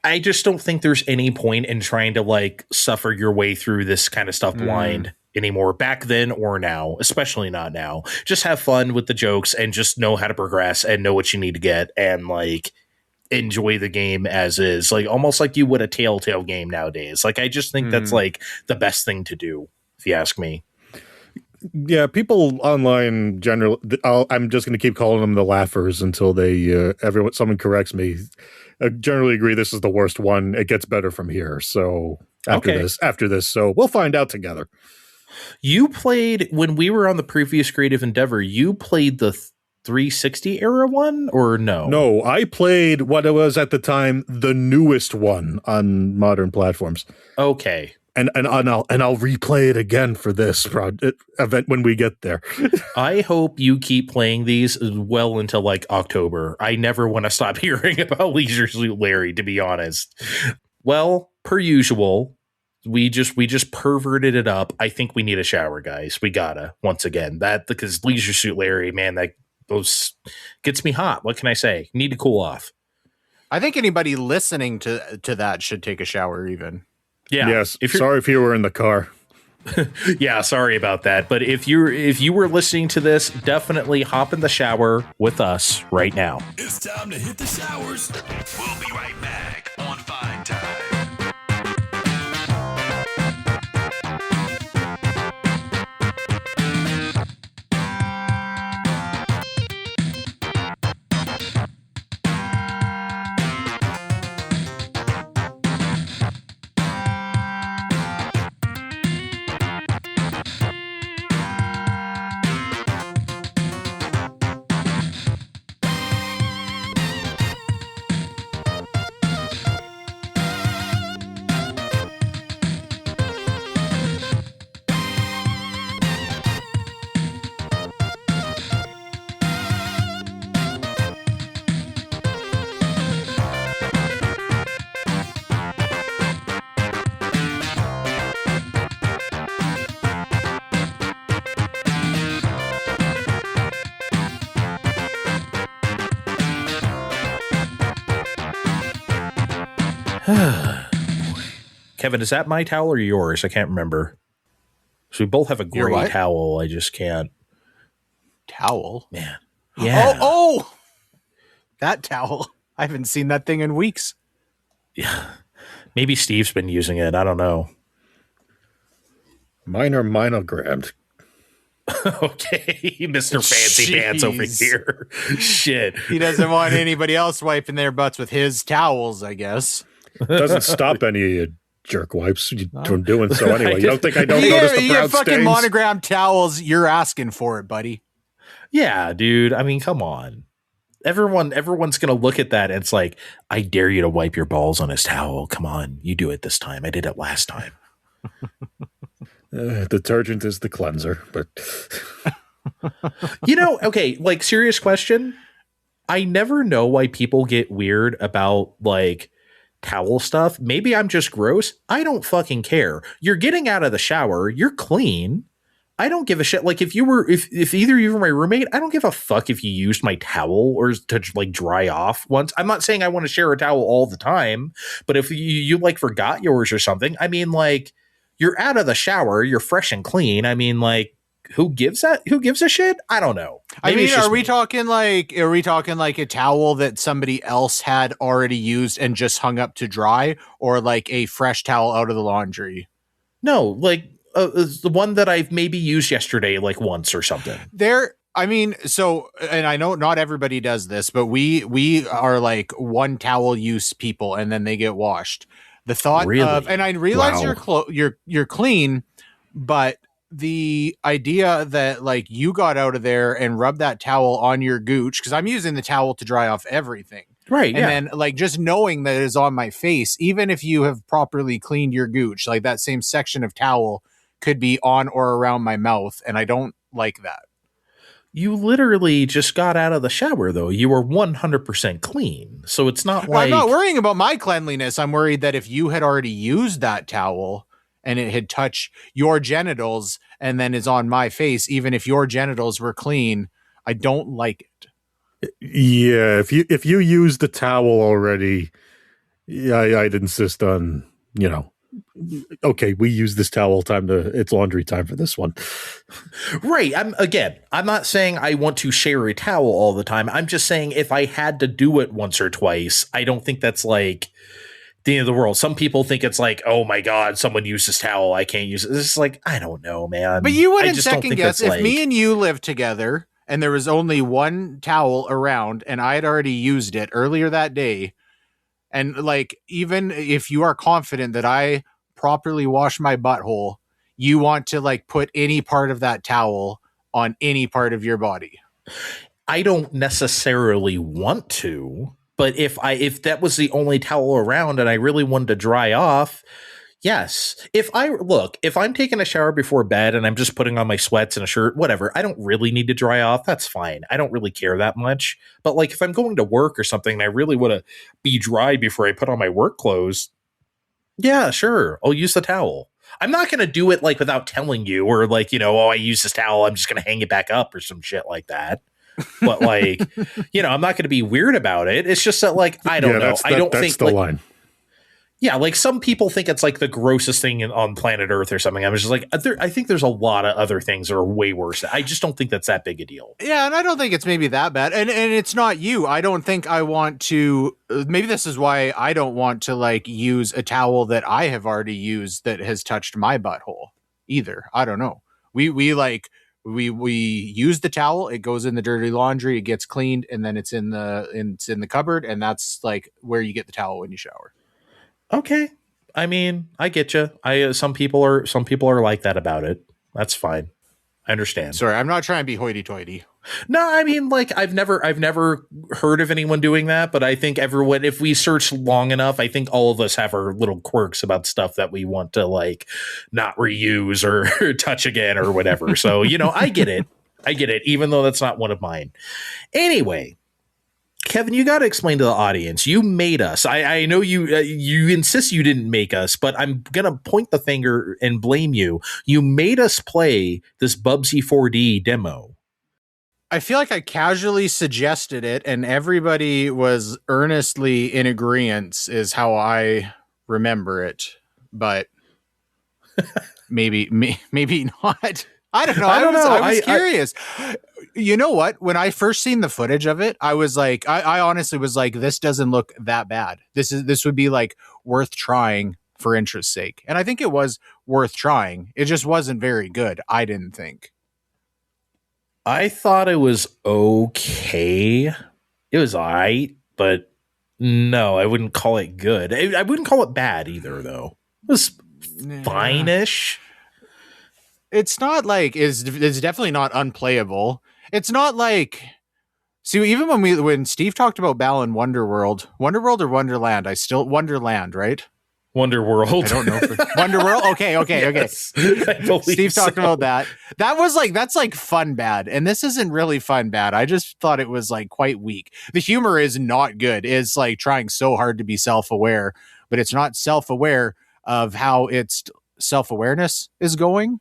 I just don't think there's any point in trying to like suffer your way through this kind of stuff blind anymore, back then or now, especially not now. Just have fun with the jokes and just know how to progress and know what you need to get and like enjoy the game as is, like almost like you would a Telltale game nowadays. Like I just think that's like the best thing to do, if you ask me. Yeah, people online generally, I'm just going to keep calling them the laughers until someone corrects me. I generally agree this is the worst one. It gets better from here. So after this, so we'll find out together. You played, when we were on the previous creative endeavor, you played the 360 era one, or no? No, I played what it was at the time the newest one on modern platforms. Okay. And I'll replay it again for this event when we get there. I hope you keep playing these well until like October. I never want to stop hearing about Leisure Suit Larry, to be honest. Well, per usual, we just perverted it up. I think we need a shower, guys. We gotta, once again, because Leisure Suit Larry, man, those gets me hot. What can I say? Need to cool off. I think anybody listening to that should take a shower even. Yeah. Yes. Sorry if you were in the car. Yeah, sorry about that. But if you were listening to this, definitely hop in the shower with us right now. It's time to hit the showers. We'll be right back on Fine Time. Kevin, is that my towel or yours? I can't remember. So we both have a gray towel. I just can't. Towel? Man. Yeah. Oh! That towel. I haven't seen that thing in weeks. Yeah. Maybe Steve's been using it. I don't know. Mine are monogrammed. Okay, Mr. Fancy Pants over here. Shit. He doesn't want anybody else wiping their butts with his towels, I guess. Doesn't stop any of you jerk wipes from doing so anyway. You don't think I don't notice the brown fucking stains? monogrammed towels, you're asking for it, buddy. Yeah, dude. I mean, come on. Everyone's going to look at that and it's like, I dare you to wipe your balls on his towel. Come on, you do it this time. I did it last time. Detergent is the cleanser, but okay, like serious question. I never know why people get weird about like towel stuff. Maybe I'm just gross. I don't fucking care. You're getting out of the shower. You're clean. I don't give a shit. Like if either of you were my roommate, I don't give a fuck if you used my towel or to like dry off once. I'm not saying I want to share a towel all the time, but if you like forgot yours or something, I mean, like you're out of the shower, you're fresh and clean. I mean, like who gives a shit? I don't know. Maybe are we talking like a towel that somebody else had already used and just hung up to dry, or like a fresh towel out of the laundry? No, like the one that I've maybe used yesterday, like once or something. And I know not everybody does this, but we are like one towel use people, and then they get washed. The thought of, and I realize you're clean, but the idea that like you got out of there and rubbed that towel on your gooch, because I'm using the towel to dry off everything. Right. And then like just knowing that it is on my face, even if you have properly cleaned your gooch, like that same section of towel could be on or around my mouth. And I don't like that. You literally just got out of the shower, though. You were 100% clean. So it's not like... I'm not worrying about my cleanliness. I'm worried that if you had already used that towel and it had touched your genitals and then is on my face, even if your genitals were clean, I don't like it. Yeah, if you used the towel already, I'd insist on, okay, we use this towel it's laundry time for this one. Right. I'm not saying I want to share a towel all the time. I'm just saying if I had to do it once or twice, I don't think that's like the end of the world. Some people think it's like, oh my God, someone used this towel, I can't use it. It's like, I don't know, man. But you wouldn't second guess if me and you lived together and there was only one towel around and I had already used it earlier that day. And like, even if you are confident that I properly wash my butthole, you want to like put any part of that towel on any part of your body. I don't necessarily want to, but if that was the only towel around and I really wanted to dry off, yes. If I'm taking a shower before bed and I'm just putting on my sweats and a shirt, whatever, I don't really need to dry off. That's fine. I don't really care that much. But like if I'm going to work or something and I really want to be dry before I put on my work clothes, yeah, sure, I'll use the towel. I'm not going to do it like without telling you or like, I use this towel, I'm just going to hang it back up or some shit like that. But like, I'm not going to be weird about it. It's just that like, I don't know. I don't think that's the like, line. Yeah, like some people think it's like the grossest thing on planet Earth or something. I was just like, I think there's a lot of other things that are way worse. I just don't think that's that big a deal. Yeah, and I don't think it's maybe that bad. And it's not you. I don't think I want to. Maybe this is why I don't want to like use a towel that I have already used that has touched my butthole either. I don't know. We use the towel. It goes in the dirty laundry. It gets cleaned, and then it's in the cupboard, and that's like where you get the towel when you shower. Okay. I mean, I get you. Some people are like that about it. That's fine. I understand. Sorry, I'm not trying to be hoity-toity. No, I mean, like I've never heard of anyone doing that, but I think everyone, if we search long enough, I think all of us have our little quirks about stuff that we want to like not reuse or touch again or whatever. So, I get it. Even though that's not one of mine. Anyway, Kevin, you got to explain to the audience. You made us. I know you insist you didn't make us, but I'm going to point the finger and blame you. You made us play this Bubsy 4D demo. I feel like I casually suggested it and everybody was earnestly in agreement is how I remember it, but maybe not. I don't know. I was curious. You know what? When I first seen the footage of it, I was like, I honestly was like, this doesn't look that bad. This would be like worth trying for interest's sake. And I think it was worth trying. It just wasn't very good, I didn't think. I thought it was okay. It was all right, but no, I wouldn't call it good. I wouldn't call it bad either, though. It was fine-ish. It's not like it's definitely not unplayable. It's not like, see, even when Steve talked about Balan Wonderworld or Wonderland, Wonderland, right? Wonderworld. I don't know. Wonderworld. Okay. Steve talked about that. That's like fun bad, and this isn't really fun bad. I just thought it was like quite weak. The humor is not good. It's like trying so hard to be self-aware, but it's not self-aware of how its self-awareness is going.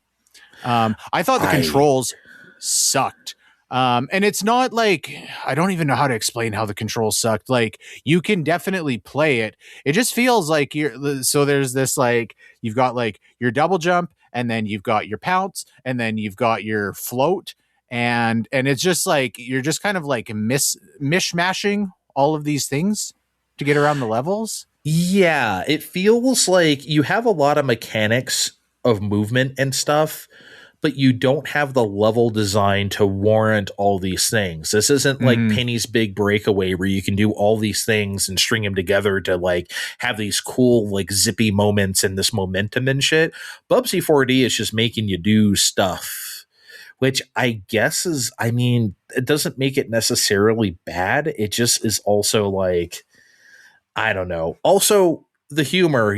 I thought the controls sucked. And it's not like, I don't even know how to explain how the controls sucked. Like, you can definitely play it. It just feels like so there's this, like, you've got like your double jump, and then you've got your pounce, and then you've got your float. And it's just like, you're just kind of like mishmashing all of these things to get around the levels. Yeah, it feels like you have a lot of mechanics of movement and stuff, but you don't have the level design to warrant all these things. This isn't like Penny's Big Breakaway where you can do all these things and string them together to like have these cool like zippy moments and this momentum and shit. Bubsy 4D is just making you do stuff, which I guess is, I mean, it doesn't make it necessarily bad. It just is also like, I don't know. Also, the humor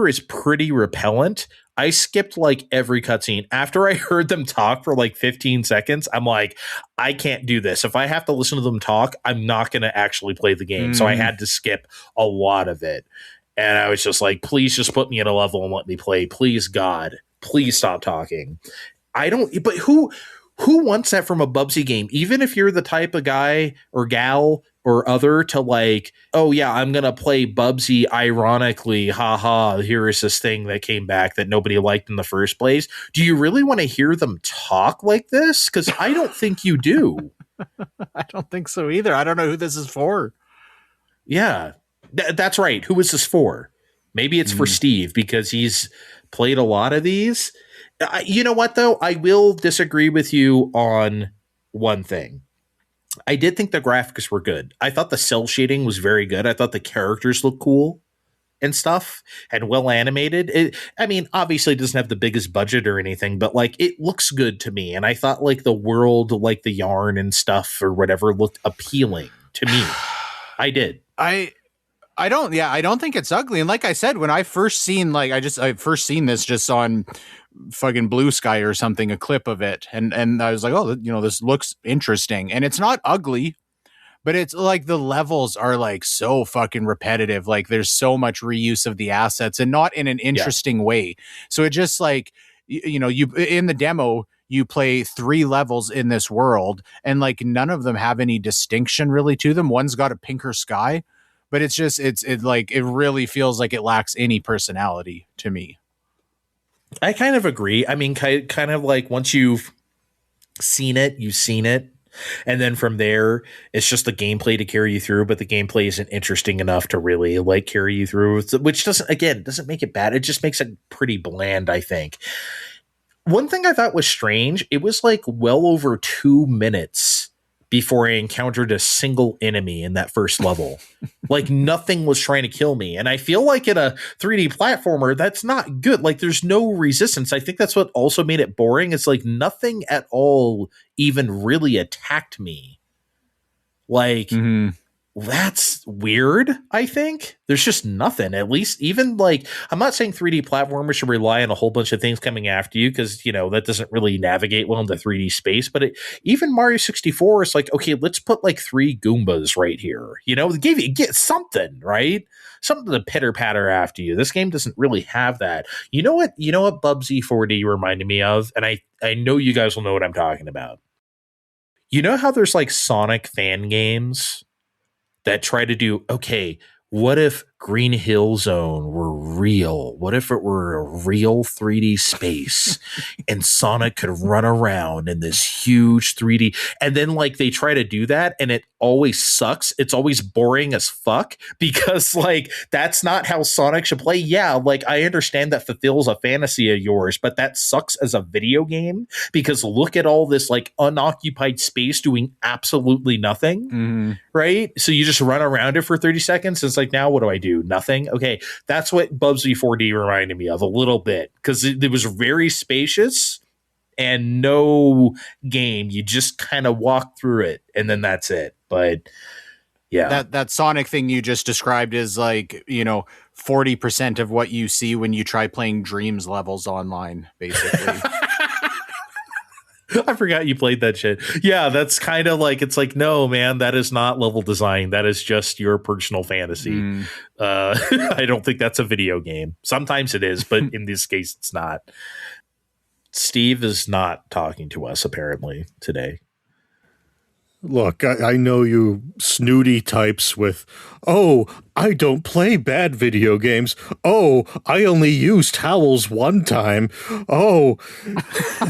is pretty repellent. I skipped like every cutscene. After I heard them talk for like 15 seconds, I'm like, I can't do this. If I have to listen to them talk, I'm not going to actually play the game. So I had to skip a lot of it. And I was just like, please just put me in a level and let me play. Please, God, please stop talking. But who wants that from a Bubsy game? Even if you're the type of guy or gal or other to like, oh yeah, I'm going to play Bubsy ironically, haha, here is this thing that came back that nobody liked in the first place. Do you really want to hear them talk like this? Because I don't think you do. I don't think so either. I don't know who this is for. Yeah, that's right. Who is this for? Maybe it's for Steve because he's played a lot of these. You know what, though? I will disagree with you on one thing. I did think the graphics were good. I thought the cell shading was very good. I thought the characters looked cool and stuff and well animated. I mean, obviously it doesn't have the biggest budget or anything, but like it looks good to me. And I thought like the world, like the yarn and stuff or whatever looked appealing to me. I did. I don't think it's ugly. And like I said, when I first seen, like, I first seen this just on fucking Blue Sky or something, a clip of it. And I was like, oh, you know, this looks interesting. And it's not ugly, but it's like the levels are like so fucking repetitive. Like there's so much reuse of the assets and not in an interesting way. So it just like, you know, you in the demo, you play 3 levels in this world and like none of them have any distinction really to them. One's got a pinker sky, but it's just, it really feels like it lacks any personality to me. I kind of agree. I mean, kind of like once you've seen it, you've seen it. And then from there, it's just the gameplay to carry you through. But the gameplay isn't interesting enough to really like carry you through, which doesn't make it bad. It just makes it pretty bland, I think. One thing I thought was strange, it was like well over 2 minutes before I encountered a single enemy in that first level. Like nothing was trying to kill me. And I feel like in a 3D platformer, that's not good. Like there's no resistance. I think that's what also made it boring. It's like nothing at all even really attacked me. Like that's weird, I think. There's just nothing. At least even like, I'm not saying 3D platformers should rely on a whole bunch of things coming after you because, you know, that doesn't really navigate well into 3D space. But even Mario 64 is like, okay, let's put like 3 Goombas right here. You know, get something, right? Something to pitter patter after you. This game doesn't really have that. You know what Bubsy 4D reminded me of? And I know you guys will know what I'm talking about. You know how there's like Sonic fan games that try to do, okay, what if Green Hill Zone were real? What if it were a real 3D space and Sonic could run around in this huge 3D? And then like they try to do that and it always sucks. It's always boring as fuck because like that's not how Sonic should play. Yeah, like I understand that fulfills a fantasy of yours, but that sucks as a video game because look at all this like unoccupied space doing absolutely nothing, right? So you just run around it for 30 seconds. It's like, now what do I do? Nothing. Okay, that's what Bubsy 4D reminded me of a little bit because it was very spacious and no game. You just kind of walk through it and then that's it. But yeah, that Sonic thing you just described is like, 40% of what you see when you try playing Dreams levels online, basically. I forgot you played that shit. Yeah, that's kind of like, it's like, no, man, that is not level design. That is just your personal fantasy. I don't think that's a video game. Sometimes it is, but in this case, it's not. Steve is not talking to us, apparently, today. Look, I know you snooty types with, oh, I don't play bad video games. Oh, I only used towels one time. Oh,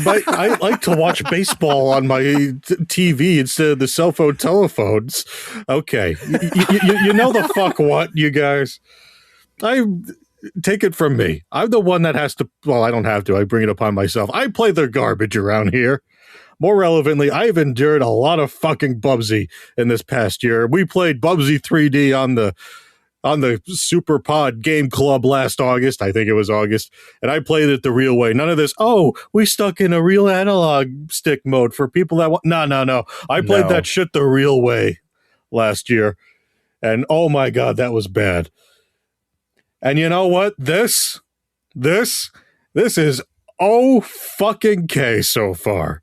but I like to watch baseball on my TV instead of the cell phone telephones. Okay, you know the fuck what, you guys? Take it from me. I'm the one that has to, well, I don't have to. I bring it upon myself. I play the garbage around here. More relevantly, I've endured a lot of fucking Bubsy in this past year. We played Bubsy 3D on the Super Pod Game Club last August. I think it was August. And I played it the real way. None of this, oh, we stuck in a real analog stick mode for people that want. No. I played that shit the real way last year. And oh my God, that was bad. And you know what? This is oh fucking K so far.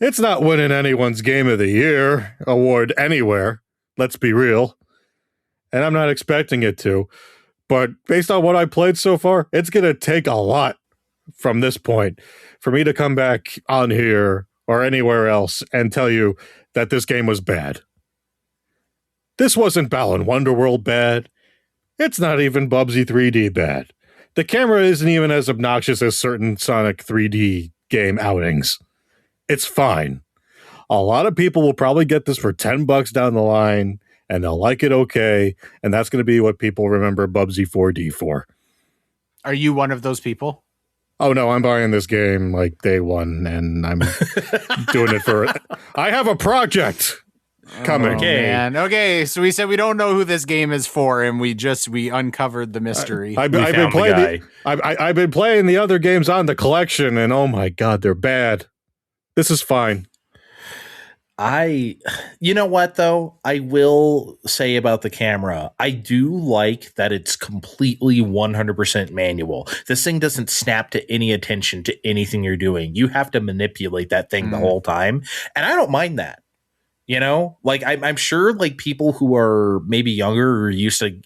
It's not winning anyone's Game of the Year award anywhere. Let's be real. And I'm not expecting it to. But based on what I played so far, it's going to take a lot from this point for me to come back on here or anywhere else and tell you that this game was bad. This wasn't Balan Wonderworld bad. It's not even Bubsy 3D bad. The camera isn't even as obnoxious as certain Sonic 3D game outings. It's fine. A lot of people will probably get this for $10 down the line, and they'll like it okay, and that's going to be what people remember Bubsy 4D for. Are you one of those people? Oh, no, I'm buying this game like day one, and I'm doing it for... I have a project coming. Okay, so we said we don't know who this game is for, and we uncovered the mystery. I've been playing the other games on the collection, and oh my God, they're bad. This is fine. You know what, though? I will say about the camera, I do like that it's completely 100% manual. This thing doesn't snap to any attention to anything you're doing. You have to manipulate that thing the whole time. And I don't mind that. Like I'm sure like people who are maybe younger or used to,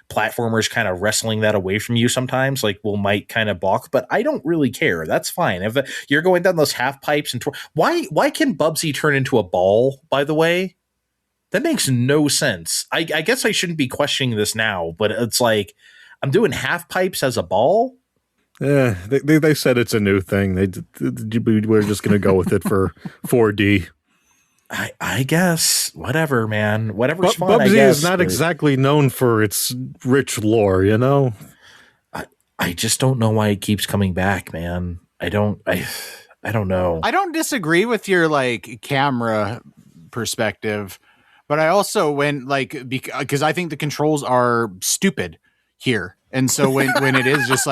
platformers kind of wrestling that away from you sometimes might kind of balk, but I don't really care. That's fine. If you're going down those half pipes and why can Bubsy turn into a ball, by the way? That makes no sense. I guess I shouldn't be questioning this now, but it's like I'm doing half pipes as a ball. Yeah, they said it's a new thing. We're just going to go with it for 4D. I guess whatever, man. Whatever's fun. Bubsy is not exactly known for its rich lore, I just don't know why it keeps coming back, man. I don't know. I don't disagree with your camera perspective, but I also because I think the controls are stupid here. And so when it is just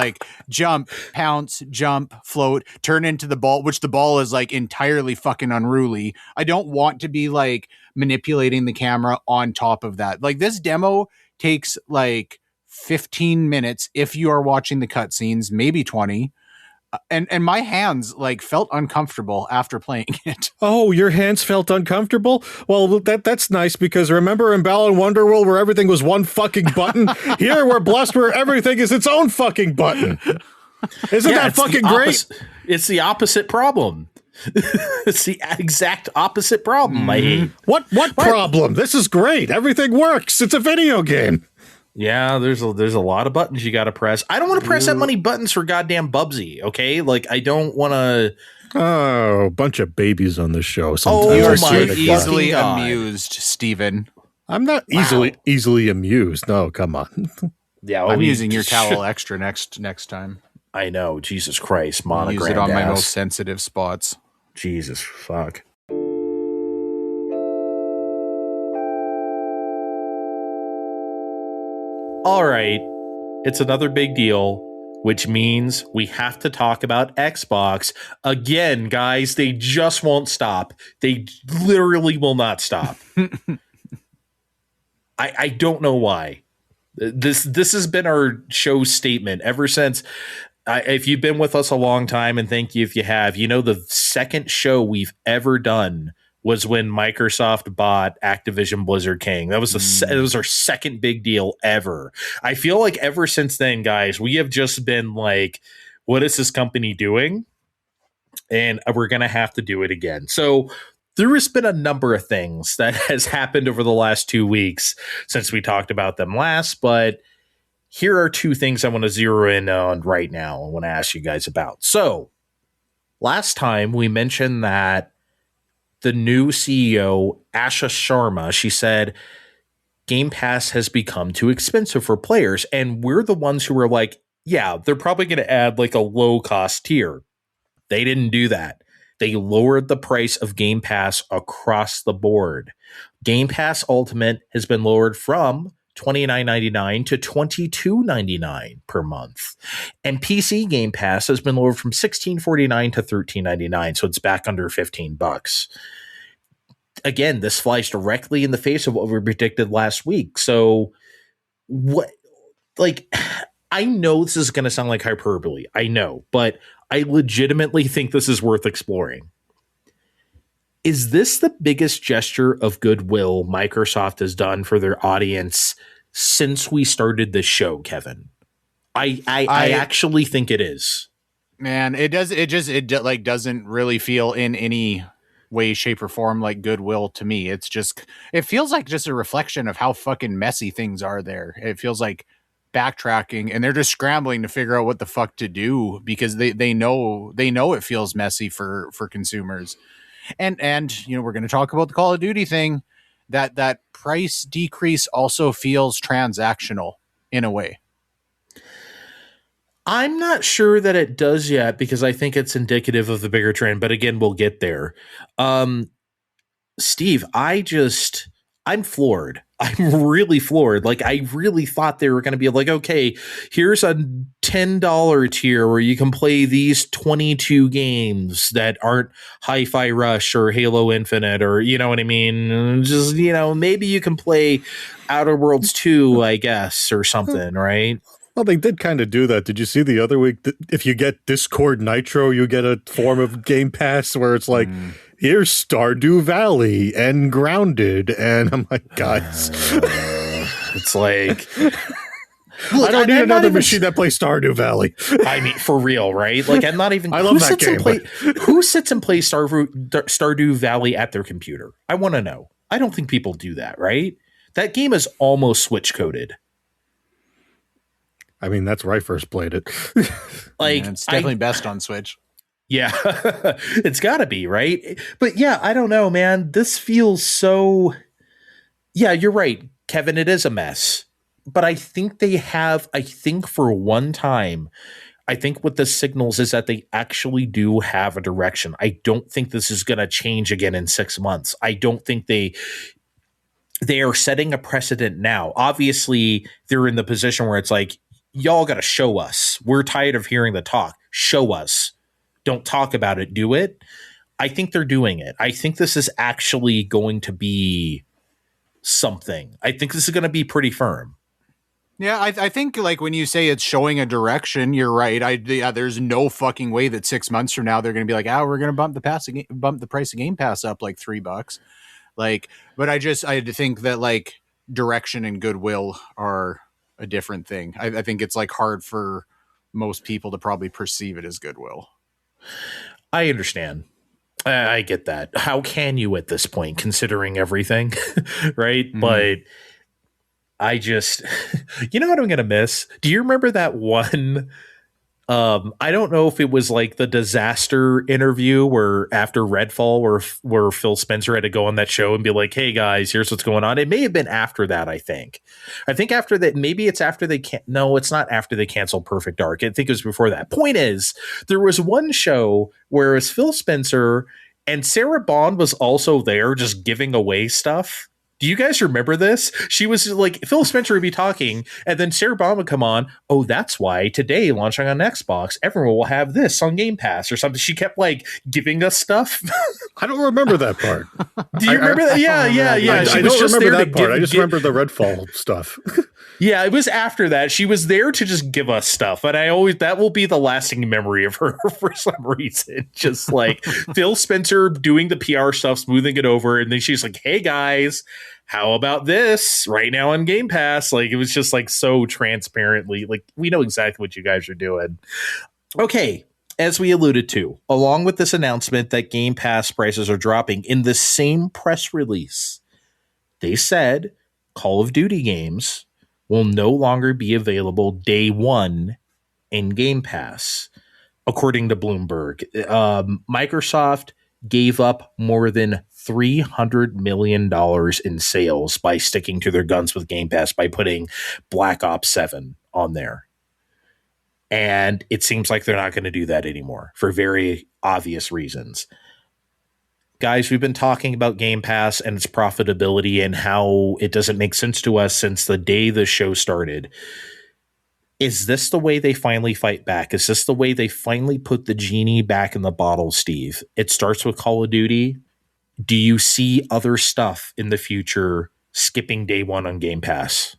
jump, pounce, jump, float, turn into the ball, which the ball is entirely fucking unruly. I don't want to be manipulating the camera on top of that. This demo takes 15 minutes if you are watching the cutscenes, maybe 20. And my hands felt uncomfortable after playing it. Oh, your hands felt uncomfortable? Well, that's nice because remember in Balan Wonderworld where everything was one fucking button? Here we're blessed where everything is its own fucking button. Isn't that fucking great? It's the opposite problem. It's the exact opposite problem. I hate. What problem? This is great. Everything works. It's a video game. Yeah, there's a lot of buttons you got to press. I don't want to press that many buttons for goddamn Bubsy. Okay, like I don't want to. Oh, a bunch of babies on this show. Sometimes Oh, You I are swear so to God. easily God. amused, Steven. I'm not easily amused. No, come on. Yeah, I'm using your towel extra next time. I know, Jesus Christ, Use monogram it on my ass. most sensitive spots. Jesus fuck. All right, it's another big deal, which means we have to talk about Xbox again, guys. They just won't stop. They literally will not stop. I don't know why. This has been our show statement ever since. If you've been with us a long time, and thank you if you have, you know the second show we've ever done was when Microsoft bought Activision Blizzard King. That was it was our second big deal ever. I feel like ever since then, guys, we have just been like, what is this company doing? And we're going to have to do it again. So there has been a number of things that has happened over the last 2 weeks since we talked about them last, but here are two things I want to zero in on right now. I want to ask you guys about. So last time we mentioned that the new CEO, Asha Sharma, she said, Game Pass has become too expensive for players. And we're the ones who were like, yeah, they're probably going to add like a low cost tier. They didn't do that. They lowered the price of Game Pass across the board. Game Pass Ultimate has been lowered from $29.99 to $22.99 per month. And PC Game Pass has been lowered from $16.49 to $13.99. So it's back under $15. Again, this flies directly in the face of what we predicted last week. So what, like, I know this is going to sound like hyperbole. I know, but I legitimately think this is worth exploring. Is this the biggest gesture of goodwill Microsoft has done for their audience since we started this show, Kevin? I actually think it is. Man, it doesn't really feel in any way, shape, or form like goodwill to me. It feels like just a reflection of how fucking messy things are there. It feels like backtracking, and they're just scrambling to figure out what the fuck to do because they know it feels messy for consumers. And you know, we're going to talk about the Call of Duty thing. That price decrease also feels transactional in a way. I'm not sure that it does yet because I think it's indicative of the bigger trend. But again, we'll get there. Steve, I'm floored. I'm really floored. Like, I really thought they were going to be like, okay, here's a $10 tier where you can play these 22 games that aren't Hi-Fi Rush or Halo Infinite or, you know what I mean? Just, you know, maybe you can play Outer Worlds 2, I guess, or something, right? Well, they did kind of do that. Did you see the other week that if you get Discord Nitro, you get a form of Game Pass where it's like, here's Stardew Valley and Grounded. And I'm like, guys. It's like... Look, I don't need another machine that plays Stardew Valley. I mean, for real, right? Like, I'm not even... I love that game. Who sits and plays Stardew Valley at their computer? I want to know. I don't think people do that, right? That game is almost switch-coded. I mean, that's where I first played it. Like, yeah, it's definitely best on Switch. Yeah, it's got to be, right? But yeah, I don't know, man. This feels so... Yeah, you're right, Kevin. It is a mess. But I think for one time, I think what this signals is that they actually do have a direction. I don't think this is going to change again in 6 months. I don't think they are setting a precedent now. Obviously, they're in the position where it's like, y'all got to show us. We're tired of hearing the talk. Show us. Don't talk about it. Do it. I think they're doing it. I think this is actually going to be something. I think this is going to be pretty firm. Yeah, I think like when you say it's showing a direction, you're right. There's no fucking way that 6 months from now they're going to be like, we're going to bump the price of Game Pass up like $3. Like, but I think that like direction and goodwill are a different thing. I think it's like hard for most people to probably perceive it as goodwill. I understand. I get that. How can you at this point, considering everything, right? Mm-hmm. But I just, you know what I'm going to miss? Do you remember that one? I don't know if it was like the disaster interview where after Redfall, where Phil Spencer had to go on that show and be like, "Hey guys, here's what's going on." It may have been after that. I think after that. Maybe it's after they can't. No, it's not after they canceled Perfect Dark. I think it was before that. Point is, there was one show where it was Phil Spencer and Sarah Bond was also there, just giving away stuff. Do you guys remember this? She was like, Phil Spencer would be talking, and then Sarah Bond would come on. Oh, that's why today, launching on Xbox, everyone will have this on Game Pass or something. She kept like giving us stuff. I don't remember that part. Do you remember that? Yeah. I don't remember that part. I just remember the Redfall stuff. Yeah, it was after that. She was there to just give us stuff. And that will be the lasting memory of her for some reason. Just like Phil Spencer doing the PR stuff, smoothing it over. And then she's like, "Hey guys, how about this right now on Game Pass?" Like, it was just like so transparently, like, we know exactly what you guys are doing. Okay. As we alluded to, along with this announcement that Game Pass prices are dropping, in the same press release, they said Call of Duty games will no longer be available day one in Game Pass. According to Bloomberg, Microsoft gave up more than $300 million in sales by sticking to their guns with Game Pass by putting Black Ops 7 on there. And it seems like they're not going to do that anymore for very obvious reasons. Guys, we've been talking about Game Pass and its profitability and how it doesn't make sense to us since the day the show started. Is this the way they finally fight back? Is this the way they finally put the genie back in the bottle, Steve? It starts with Call of Duty. Do you see other stuff in the future skipping day one on Game Pass?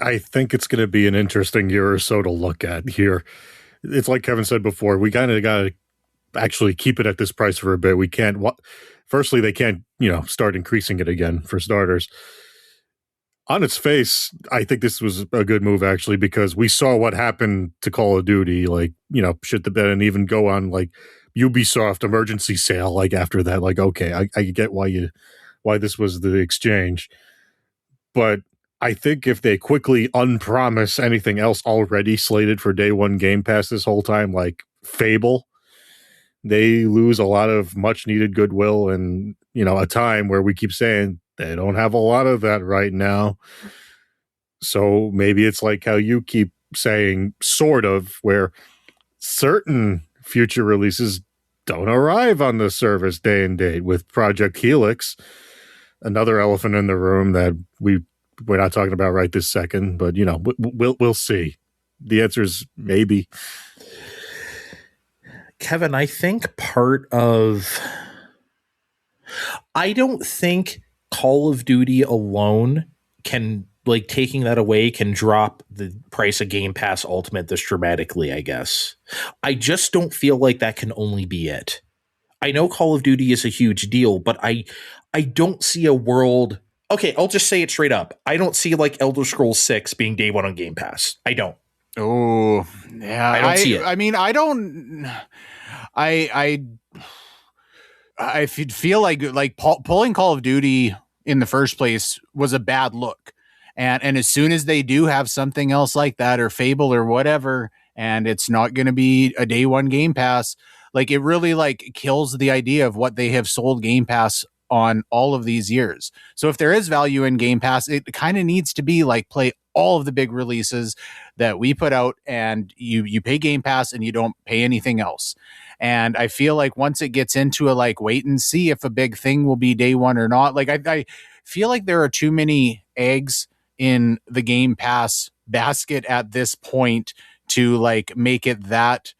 I think it's going to be an interesting year or so to look at here. It's like Kevin said before, we kind of got to actually keep it at this price for a bit. We can't, firstly, they can't, start increasing it again for starters. On its face, I think this was a good move actually, because we saw what happened to Call of Duty, like, shit the bed and even go on like Ubisoft emergency sale. Like after that, like, okay, I get why this was the exchange. But I think if they quickly unpromise anything else already slated for day one Game Pass this whole time, like Fable, they lose a lot of much needed goodwill and, a time where we keep saying they don't have a lot of that right now. So maybe it's like how you keep saying, sort of, where certain future releases don't arrive on the service day and date with Project Helix, another elephant in the room that we're not talking about right this second, but we'll see. The answer is maybe. Kevin, I think I don't think Call of Duty alone can, like, taking that away can drop the price of Game Pass Ultimate this dramatically, I guess. I just don't feel like that can only be it. I know Call of Duty is a huge deal, but I don't see a world. Okay, I'll just say it straight up. I don't see like Elder Scrolls 6 being day one on Game Pass. I don't. Oh, yeah. I don't see it. I mean, I don't. I feel like pulling Call of Duty in the first place was a bad look, and as soon as they do have something else like that or Fable or whatever, and it's not going to be a day one Game Pass, like, it really like kills the idea of what they have sold Game Pass on all of these years. So if there is value in Game Pass, it kind of needs to be like play all of the big releases that we put out, and you pay Game Pass and you don't pay anything else. And I feel like once it gets into a like wait and see if a big thing will be day one or not, like I feel like there are too many eggs in the Game Pass basket at this point to like make it that.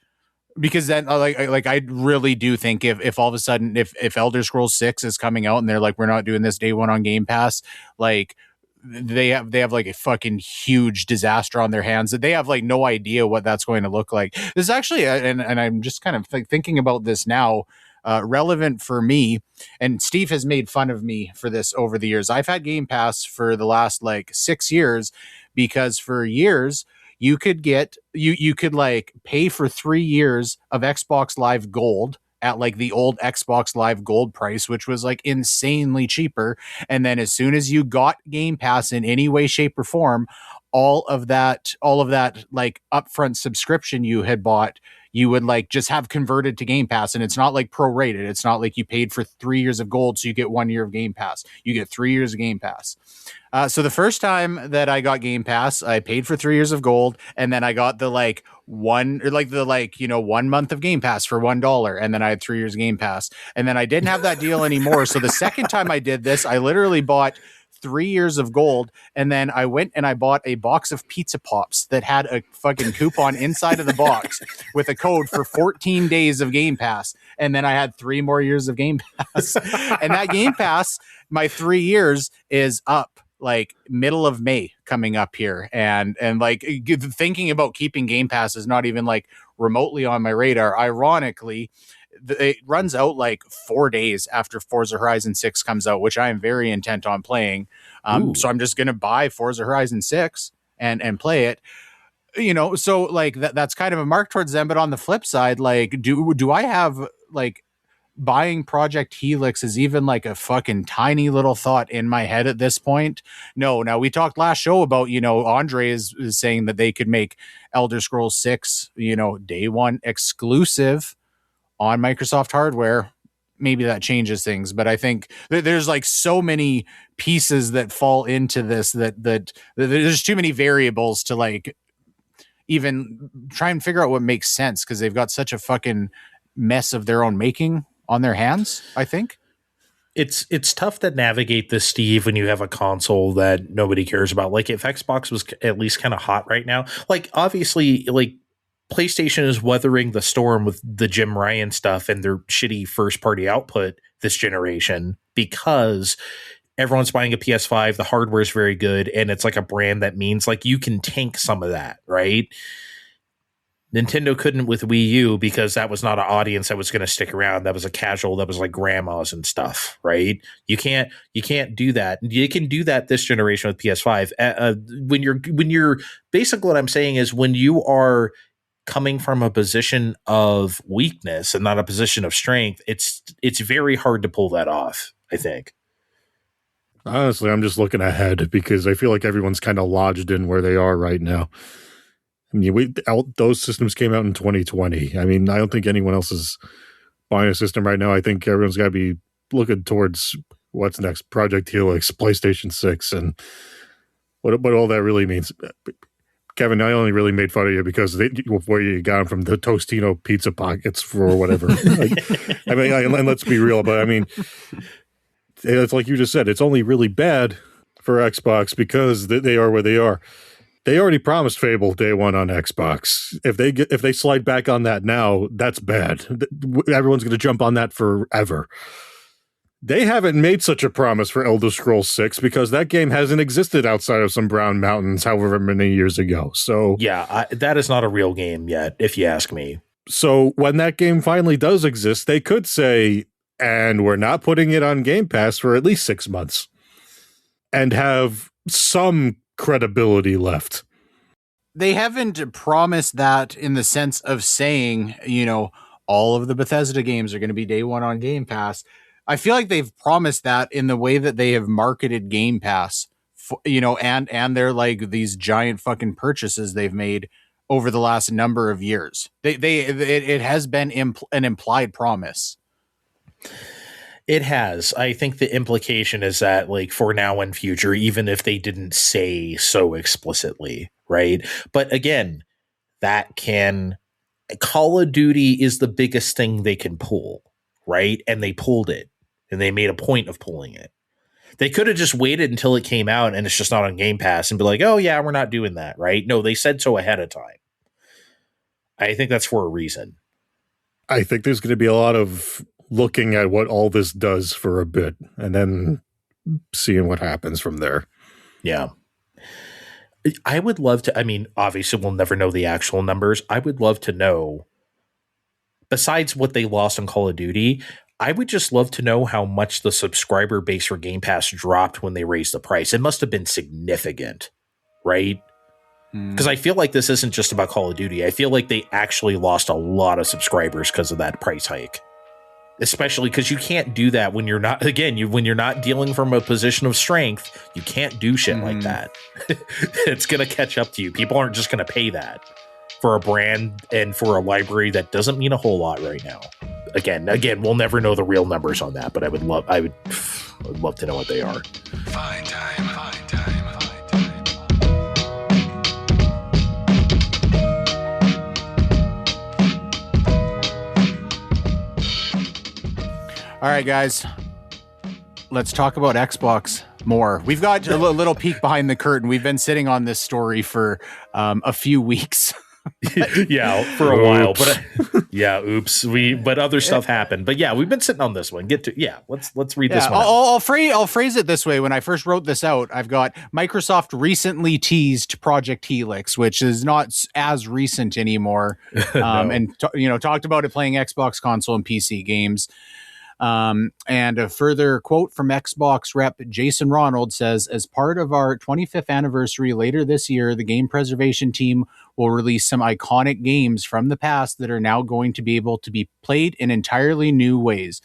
Because then, like, I really do think if all of a sudden, if Elder Scrolls 6 is coming out and they're like, we're not doing this day one on Game Pass, like, they have like a fucking huge disaster on their hands that they have like no idea what that's going to look like. This is actually, and I'm just kind of thinking about this now, relevant for me. And Steve has made fun of me for this over the years. I've had Game Pass for the last like 6 years because for years, you could get you could like pay for 3 years of Xbox Live Gold at like the old Xbox Live Gold price, which was like insanely cheaper. And then as soon as you got Game Pass in any way, shape, or form, all of that like upfront subscription you had bought, you would like just have converted to Game Pass. And it's not like prorated. It's not like you paid for 3 years of gold, so you get 1 year of Game Pass. You get 3 years of Game Pass. So the first time that I got Game Pass, I paid for 3 years of gold, and then I got the 1 month of Game Pass for $1, and then I had 3 years of Game Pass, and then I didn't have that deal anymore. So the second time I did this, I literally bought 3 years of gold, and then I went and I bought a box of Pizza Pops that had a fucking coupon inside of the box with a code for 14 days of Game Pass, and then I had 3 more years of Game Pass. And that Game Pass, my 3 years is up like middle of May coming up here, and like thinking about keeping Game Pass is not even like remotely on my radar. Ironically, it runs out like 4 days after Forza Horizon 6 comes out, which I am very intent on playing. So I'm just going to buy Forza Horizon 6 and play it, so like that's kind of a mark towards them. But on the flip side, like, do I have like buying Project Helix is even like a fucking tiny little thought in my head at this point? No. Now, we talked last show about, Andre is saying that they could make Elder Scrolls 6, day one exclusive on Microsoft hardware. Maybe that changes things, but I think there's like so many pieces that fall into this that there's too many variables to like even try and figure out what makes sense, because they've got such a fucking mess of their own making on their hands, I think. It's tough to navigate this, Steve, when you have a console that nobody cares about. Like, if Xbox was at least kind of hot right now, like, obviously, like, PlayStation is weathering the storm with the Jim Ryan stuff and their shitty first-party output this generation, because everyone's buying a PS5, the hardware is very good, and it's like a brand that means like you can tank some of that, right? Nintendo couldn't with Wii U, because that was not an audience that was going to stick around. That was a casual, that was like grandmas and stuff, right? You can't do that. You can do that this generation with PS5. When you're basically, what I'm saying is, when you are coming from a position of weakness and not a position of strength, it's very hard to pull that off, I think. Honestly, I'm just looking ahead, because I feel like everyone's kind of lodged in where they are right now. I mean, those systems came out in 2020. I mean, I don't think anyone else is buying a system right now. I think everyone's got to be looking towards what's next: Project Helix, PlayStation 6, and what all that really means. Kevin, I only really made fun of you because where you got them from the Tostino pizza pockets for whatever. I mean, and let's be real, but I mean, it's like you just said, it's only really bad for Xbox because they are where they are. They already promised Fable day one on Xbox. If they slide back on that now, that's bad. Everyone's going to jump on that forever. They haven't made such a promise for Elder Scrolls 6 because that game hasn't existed outside of some brown mountains however many years ago. So yeah, that is not a real game yet, if you ask me. So when that game finally does exist, they could say, and we're not putting it on Game Pass for at least 6 months, and have some credibility left. They haven't promised that in the sense of saying, all of the Bethesda games are going to be day one on Game Pass. I feel like they've promised that in the way that they have marketed Game Pass, and they're like these giant fucking purchases they've made over the last number of years. It has been an implied promise. It has. I think the implication is that, like, for now and future, even if they didn't say so explicitly, right? But again, Call of Duty is the biggest thing they can pull, right? And they pulled it, and they made a point of pulling it. They could have just waited until it came out and it's just not on Game Pass and be like, oh yeah, we're not doing that, right? No, they said so ahead of time. I think that's for a reason. I think there's going to be a lot of looking at what all this does for a bit and then seeing what happens from there. Yeah. I would love to, I mean, obviously we'll never know the actual numbers. I would love to know, besides what they lost on Call of Duty, I would just love to know how much the subscriber base for Game Pass dropped when they raised the price. It must have been significant, right? Because I feel like this isn't just about Call of Duty. I feel like they actually lost a lot of subscribers because of that price hike. especially because you can't do that when you're not, again, when you're not dealing from a position of strength. You can't do shit like that. It's going to catch up to you. People aren't just going to pay that for a brand and for a library that doesn't mean a whole lot right now. Again, we'll never know the real numbers on that, but I would love to know what they are. Fine time. All right, guys, let's talk about Xbox more. We've got a little peek behind the curtain. We've been sitting on this story for a few weeks. Yeah, for a while, but oops. But other stuff happened. But yeah, we've been sitting on this one. Let's read this one. I'll phrase it this way. When I first wrote this out, I've got Microsoft recently teased Project Helix, which is not as recent anymore, No. and talked about it playing Xbox console and PC games. And a further quote from Xbox rep Jason Ronald says, as part of our 25th anniversary later this year, the game preservation team will release some iconic games from the past that are now going to be able to be played in entirely new ways.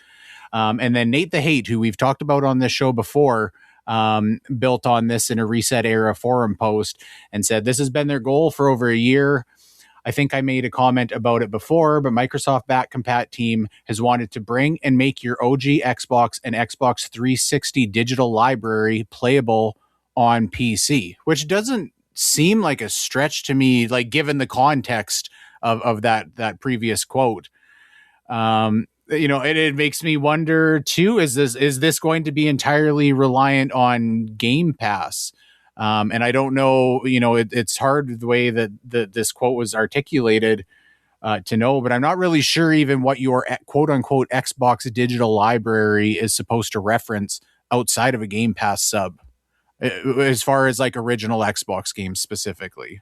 And then Nate the Hate, who we've talked about on this show before, built on this in a Reset Era forum post and said, this has been their goal for over a year. I think I made a comment about it before, but Microsoft back-compat team has wanted to bring and make your OG Xbox and Xbox 360 digital library playable on PC, which doesn't seem like a stretch to me, like given the context of that previous quote. It makes me wonder too, is this going to be entirely reliant on Game Pass? And I don't know, it's hard the way that this quote was articulated to know, but I'm not really sure even what your quote unquote Xbox digital library is supposed to reference outside of a Game Pass sub, as far as like original Xbox games specifically.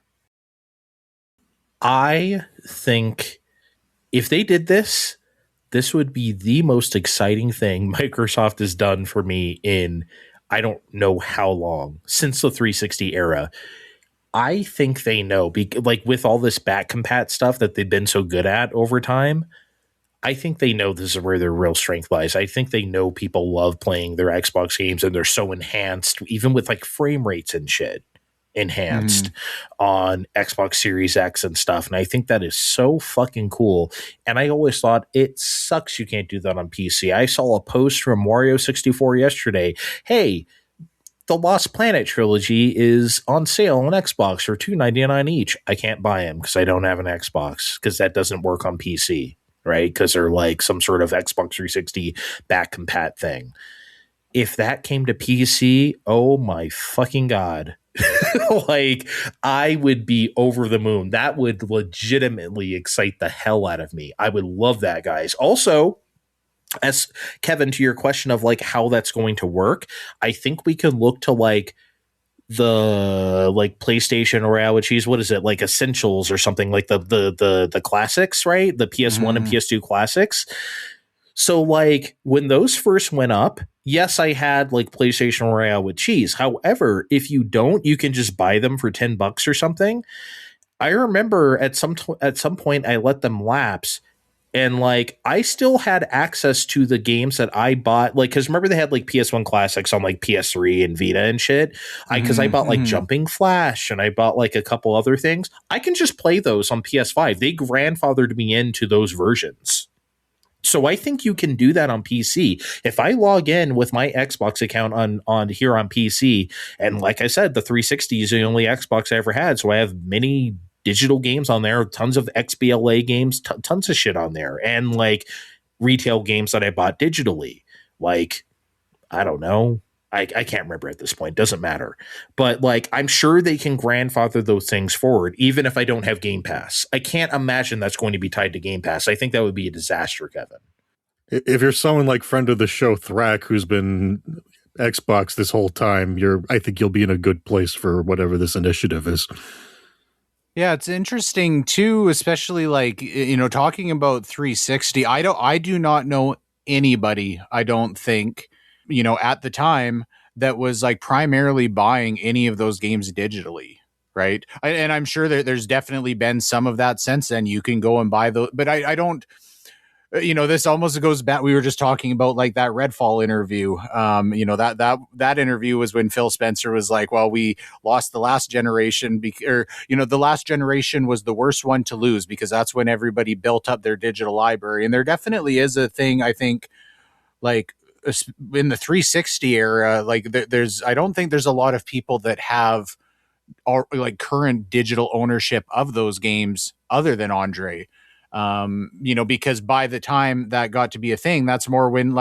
I think if they did this would be the most exciting thing Microsoft has done for me in I don't know how long, since the 360 era. I think they know, like with all this back-compat stuff that they've been so good at over time, I think they know this is where their real strength lies. I think they know people love playing their Xbox games and they're so enhanced, even with like frame rates and shit enhanced on Xbox Series X and stuff. And I think that is so fucking cool. And I always thought it sucks you can't do that on PC. I saw a post from Wario64 yesterday. Hey, the Lost Planet trilogy is on sale on Xbox for $2.99 each. I can't buy them because I don't have an Xbox, because that doesn't work on PC, right? Because they're like some sort of Xbox 360 back-compat thing. If that came to PC, oh my fucking God. Like, I would be over the moon. That would legitimately excite the hell out of me. I would love that, guys. Also, as Kevin, to your question of like how that's going to work, I think we can look to like the like PlayStation or what is it, like Essentials or something, like the classics, right? The PS1 and PS2 classics. So like when those first went up, yes, I had like PlayStation Royale with cheese. However, if you don't, you can just buy them for $10 or something. I remember at some point I let them lapse, and like I still had access to the games that I bought, like, because remember they had like PS1 classics on like PS3 and Vita and shit. Because I bought like Jumping Flash and I bought like a couple other things. I can just play those on PS5. They grandfathered me into those versions. So I think you can do that on PC. If I log in with my Xbox account on here on PC, and like I said, the 360 is the only Xbox I ever had, so I have many digital games on there, tons of XBLA games, tons of shit on there, and like retail games that I bought digitally. Like, I don't know. I can't remember at this point. Doesn't matter. But like, I'm sure they can grandfather those things forward, even if I don't have Game Pass. I can't imagine that's going to be tied to Game Pass. I think that would be a disaster, Kevin. If you're someone like friend of the show, Thrak, who's been Xbox this whole time, I think you'll be in a good place for whatever this initiative is. Yeah, it's interesting too, especially like, talking about 360. I do not know anybody, I don't think, at the time that was like primarily buying any of those games digitally, right? And I'm sure that there's definitely been some of that since then. You can go and buy those, but I don't. this almost goes back. We were just talking about like that Redfall interview. That interview was when Phil Spencer was like, well, we lost the last generation the last generation was the worst one to lose because that's when everybody built up their digital library. And there definitely is a thing, I think, like in the 360 era, like I don't think there's a lot of people that have like current digital ownership of those games other than Andre. Because by the time that got to be a thing, that's more when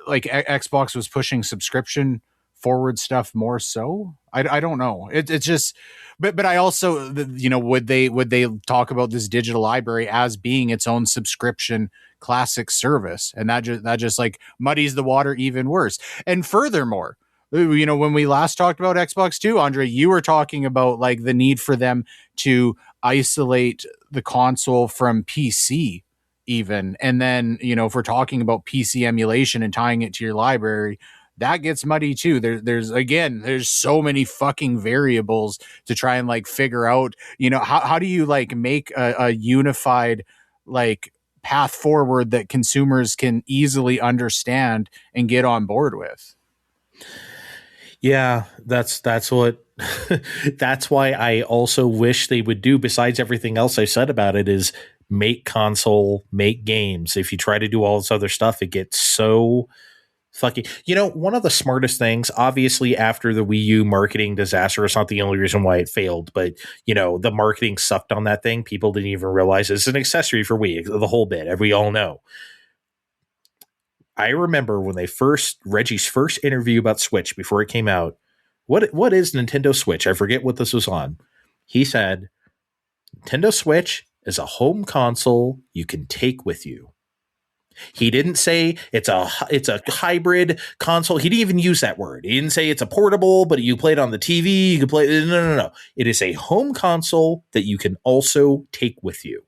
Xbox was pushing subscription forward stuff more. So I don't know. It's just, but I also, would they talk about this digital library as being its own subscription classic service? And that just like muddies the water even worse. And furthermore, when we last talked about Xbox 2, Andre, you were talking about like the need for them to isolate the console from PC even. And then, if we're talking about PC emulation and tying it to your library, that gets muddy too. There's so many fucking variables to try and like figure out, how do you like make a unified like path forward that consumers can easily understand and get on board with? Yeah, that's what that's why I also wish they would do, besides everything else I said about it, is make console, make games. If you try to do all this other stuff, it gets so fucking, one of the smartest things, obviously after the Wii U marketing disaster, it's not the only reason why it failed, but the marketing sucked on that thing. People didn't even realize it's an accessory for Wii, the whole bit, as we all know. I remember when Reggie's first interview about Switch before it came out. What is Nintendo Switch? I forget what this was on. He said, Nintendo Switch is a home console you can take with you. He didn't say it's a hybrid console. He didn't even use that word. He didn't say it's a portable, but you play it on the TV. You can play. No. It is a home console that you can also take with you.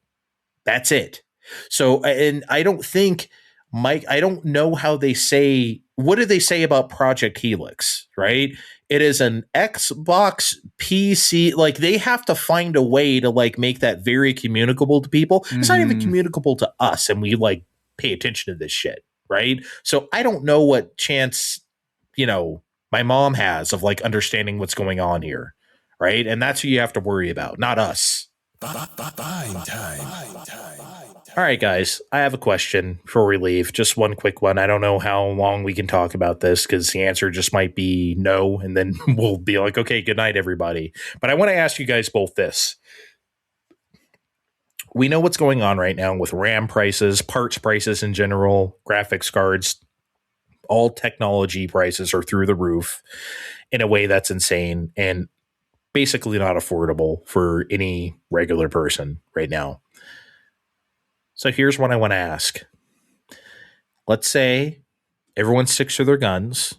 That's it. So, and I don't think, Mike, I don't know how they say, what do they say about Project Helix, right? It is an Xbox PC. Like, they have to find a way to like make that very communicable to people. Mm-hmm. It's not even communicable to us, and we like pay attention to this shit, right? So I don't know what chance, my mom has of like understanding what's going on here, right? And that's who you have to worry about, not us. Fine time. All right, guys, I have a question before we leave. Just one quick one. I don't know how long we can talk about this because the answer just might be no, and then we'll be like, okay, good night, everybody. But I want to ask you guys both this. We know what's going on right now with RAM prices, parts prices in general, graphics cards. All technology prices are through the roof in a way that's insane and basically not affordable for any regular person right now. So here's what I want to ask. Let's say everyone sticks to their guns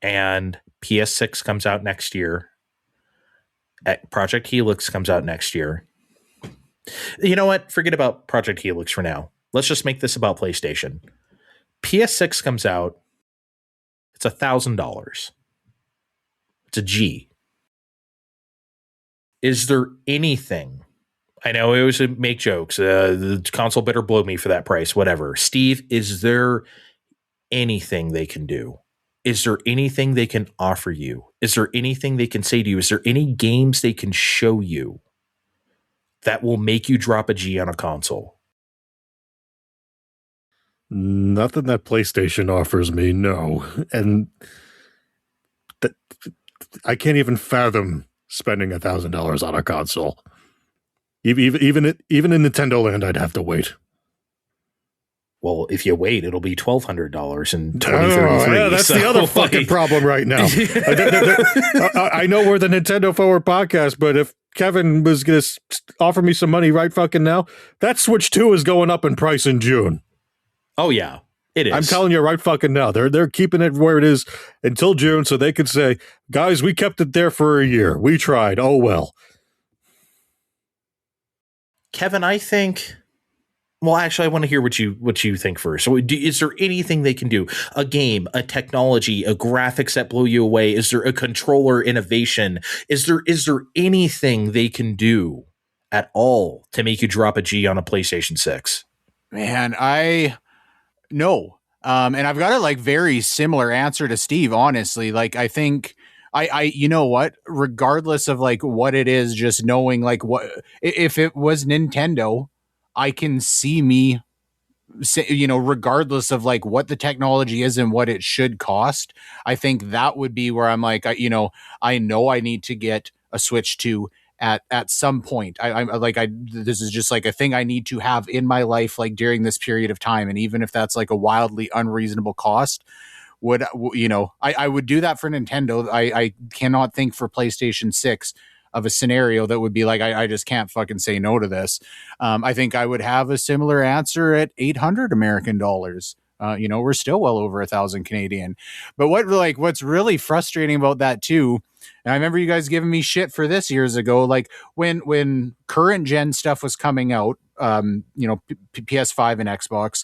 and PS6 comes out next year. Project Helix comes out next year. You know what? Forget about Project Helix for now. Let's just make this about PlayStation. PS6 comes out. It's $1,000. It's a G. Is there anything? I know I always make jokes. The console better blow me for that price, whatever. Steve, is there anything they can do? Is there anything they can offer you? Is there anything they can say to you? Is there any games they can show you that will make you drop a G on a console? Nothing that PlayStation offers me, no. And I can't even fathom spending $1,000 on a console. Even in Nintendo Land, I'd have to wait. Well, if you wait, it'll be $1,200 in 2033. Yeah, that's the other fucking problem right now. I know we're the Nintendo Forward podcast, but if Kevin was going to offer me some money right fucking now, that Switch 2 is going up in price in June. Oh, yeah, it is. I'm telling you right fucking now. They're keeping it where it is until June so they could say, guys, we kept it there for a year. We tried. Oh, well. Kevin, I think... Well, actually, I want to hear what you think first. So is there anything they can do? A game, a technology, a graphics that blow you away? Is there a controller innovation? Is there anything they can do at all to make you drop a G on a PlayStation 6? Man, no. And I've got a like very similar answer to Steve, honestly. Like, I think you know what, regardless of like what it is, just knowing like if it was Nintendo, I can see me regardless of like what the technology is and what it should cost, I think that would be where I'm like, I know I need to get a Switch 2 at some point. This is just like a thing I need to have in my life, like during this period of time. And even if that's like a wildly unreasonable cost, I would do that for Nintendo. I cannot think for PlayStation 6 of a scenario that would be like, I just can't fucking say no to this. I think I would have a similar answer at 800 American dollars. We're still well over 1,000 Canadian. But what's really frustrating about that too, and I remember you guys giving me shit for this years ago, like when current gen stuff was coming out, PS5 and Xbox,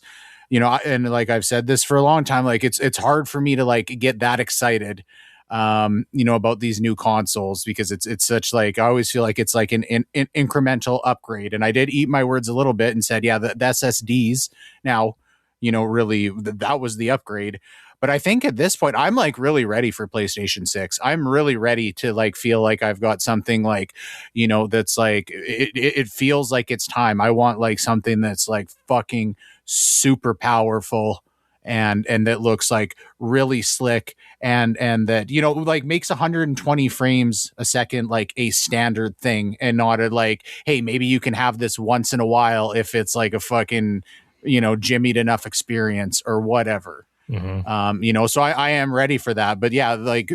and like I've said this for a long time, like it's hard for me to like get that excited about these new consoles, because it's such like, I always feel like it's like an incremental upgrade. And I did eat my words a little bit and said, yeah, the SSDs now, really that was the upgrade. But I think at this point, I'm like really ready for PlayStation 6. I'm really ready to like feel like I've got something like, that's like, it feels like it's time. I want like something that's like fucking super powerful and that looks like really slick and that like makes 120 frames a second like a standard thing, and not a like, hey, maybe you can have this once in a while if it's like a fucking jimmied enough experience or whatever. So I am ready for that. But yeah, like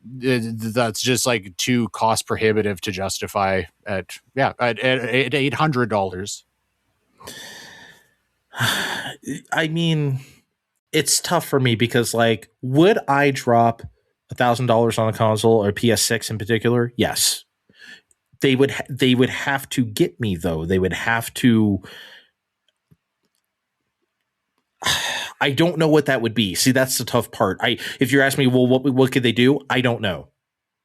that's just like too cost prohibitive to justify at $800. I mean, it's tough for me because, like, would I drop $1,000 on a console, or PS6 in particular? Yes. They would have to get me, though. They would have to. I don't know what that would be. See, that's the tough part. If you're asking me, well, what could they do? I don't know.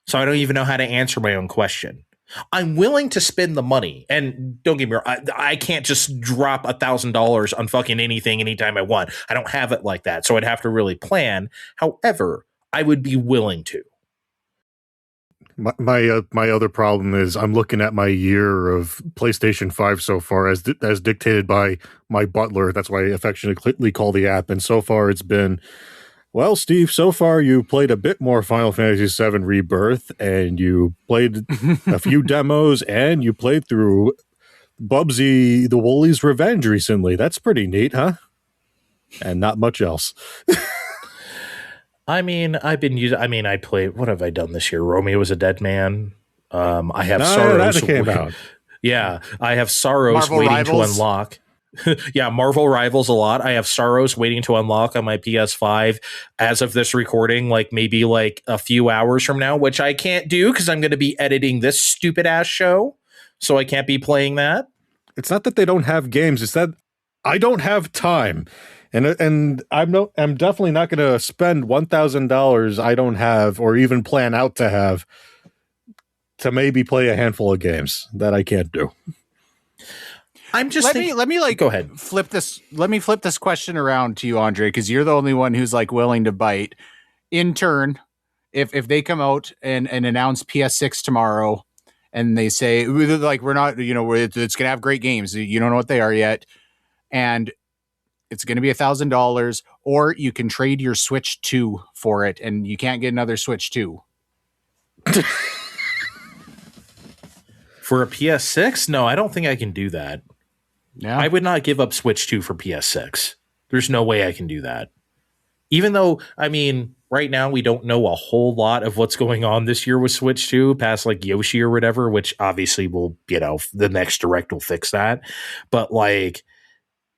So I don't even know how to answer my own question. I'm willing to spend the money, and don't get me wrong, I can't just drop $1,000 on fucking anything anytime I want. I don't have it like that, so I'd have to really plan. However, I would be willing to. My other problem is I'm looking at my year of PlayStation 5 so far as dictated by my butler. That's why I affectionately call the app. And so far it's been, well, Steve, so far you played a bit more Final Fantasy VII Rebirth, and you played a few demos, and you played through Bubsy the Woolly's Revenge recently. That's pretty neat, huh? And not much else. I mean, I play. What have I done this year? Romeo was a Dead Man. I have Sorrows. That came out. Yeah, I have Sorrows Marvel waiting Rivals. to unlock. Yeah, Marvel Rivals a lot. I have Sorrows waiting to unlock on my PS5 as of this recording, like maybe like a few hours from now, which I can't do because I'm going to be editing this stupid ass show, so I can't be playing that. It's not that they don't have games; it's that I don't have time. And I'm definitely not going to spend $1,000 I don't have, or even plan out to have, to maybe play a handful of games that I can't do. I'm just let me like go ahead. Flip this. Let me flip this question around to you, Andre, because you're the only one who's like willing to bite. In turn, if they come out and announce PS6 tomorrow, and they say like, we're not, it's gonna have great games. You don't know what they are yet, and it's going to be $1,000, or you can trade your Switch 2 for it, and you can't get another Switch 2. For a PS6? No, I don't think I can do that. Yeah. I would not give up Switch 2 for PS6. There's no way I can do that. Even though, I mean, right now we don't know a whole lot of what's going on this year with Switch 2, past like Yoshi or whatever, which obviously will, the next direct will fix that. But like,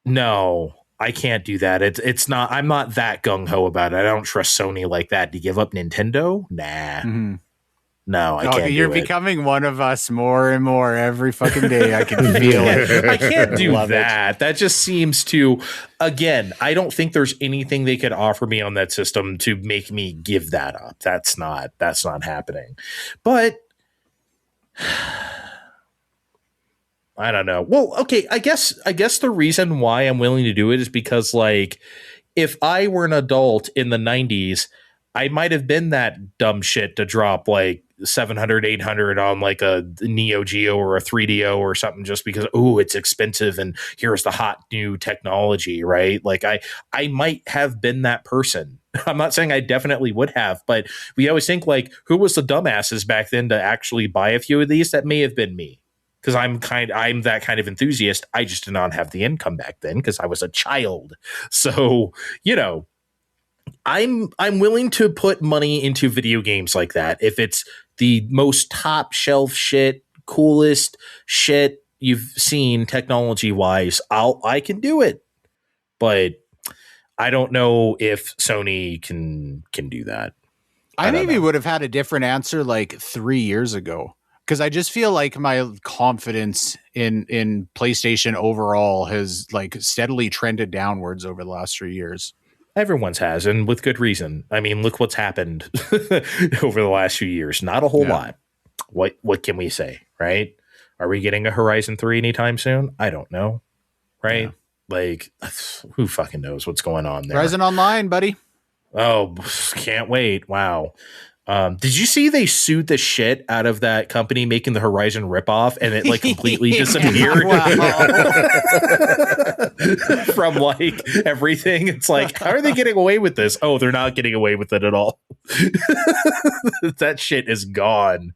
no, I can't do that. It's not. I'm not that gung ho about it. I don't trust Sony like that to give up Nintendo. Nah, Mm-hmm. No, I can't. You're becoming one of us more and more every fucking day. I can feel it. I can't do that. That just seems to. Again, I don't think there's anything they could offer me on that system to make me give that up. That's not happening. But I don't know. Well, okay, I guess the reason why I'm willing to do it is because, like, if I were an adult in the 90s, I might have been that dumb shit to drop like 700, 800 on like a Neo Geo or a 3DO or something just because, oh, it's expensive and here's the hot new technology, right? Like I might have been that person. I'm not saying I definitely would have, but we always think like, who was the dumbasses back then to actually buy a few of these? That may have been me. Because I'm that kind of enthusiast. I just did not have the income back then because I was a child. So, you know, I'm willing to put money into video games like that if it's the most top shelf shit, coolest shit you've seen technology wise. I can do it, but I don't know if Sony can do that. I maybe would have had a different answer like 3 years ago. Because I just feel like my confidence in PlayStation overall has like steadily trended downwards over the last 3 years. Everyone's has, and with good reason. I mean, look what's happened over the last few years. Not a whole lot. What can we say, right? Are we getting a Horizon 3 anytime soon? I don't know, right? Yeah. Like, who fucking knows what's going on there? Horizon Online, buddy. Oh, can't wait. Wow. Did you see they sued the shit out of that company making the Horizon ripoff and it like completely disappeared from like everything? It's like, how are they getting away with this? Oh, they're not getting away with it at all. That shit is gone.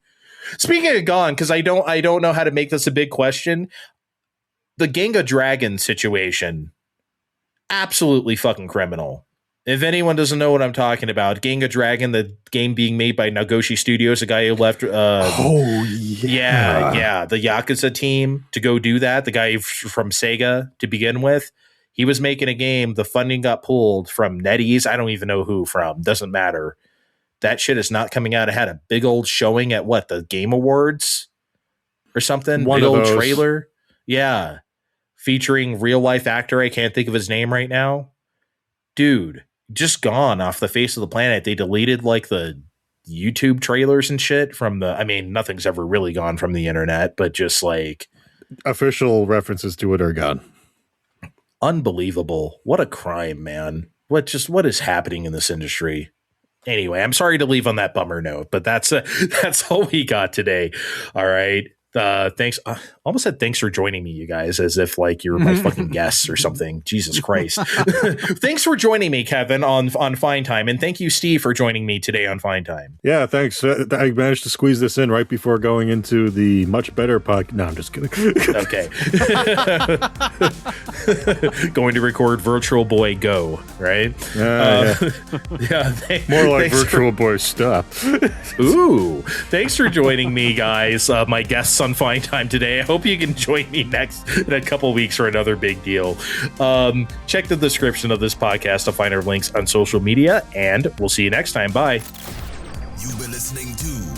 Speaking of gone, because I don't know how to make this a big question. The Genga Dragon situation, absolutely fucking criminal. If anyone doesn't know what I'm talking about, Genga Dragon, the game being made by Nagoshi Studios, the guy who left the Yakuza team to go do that, the guy from Sega to begin with, he was making a game. The funding got pulled from NetEase. I don't even know who from. Doesn't matter. That shit is not coming out. It had a big old showing at the Game Awards or something. One big of old those. Trailer. Yeah. Featuring real life actor. I can't think of his name right now. Dude. Just gone off the face of the planet. They deleted like the YouTube trailers and shit from nothing's ever really gone from the internet, but just like official references to it are gone. Unbelievable. What a crime, man. What is happening in this industry? Anyway, I'm sorry to leave on that bummer note, but that's all we got today. All right. Thanks. I almost said thanks for joining me, you guys, as if like you're my fucking guests or something. Jesus Christ. Thanks for joining me, Kevin, on Fine Time. And thank you, Steve, for joining me today on Fine Time. Yeah, thanks. I managed to squeeze this in right before going into the much better podcast. No, I'm just kidding. Okay. Going to record Virtual Boy Go, right? Yeah. More like Virtual Boy Stop. Ooh. Thanks for joining me, guys. My guests on Fine Time today. I hope you can join me next in a couple weeks for another big deal. Check the description of this podcast to find our links on social media, and we'll see you next time. Bye. You've been listening to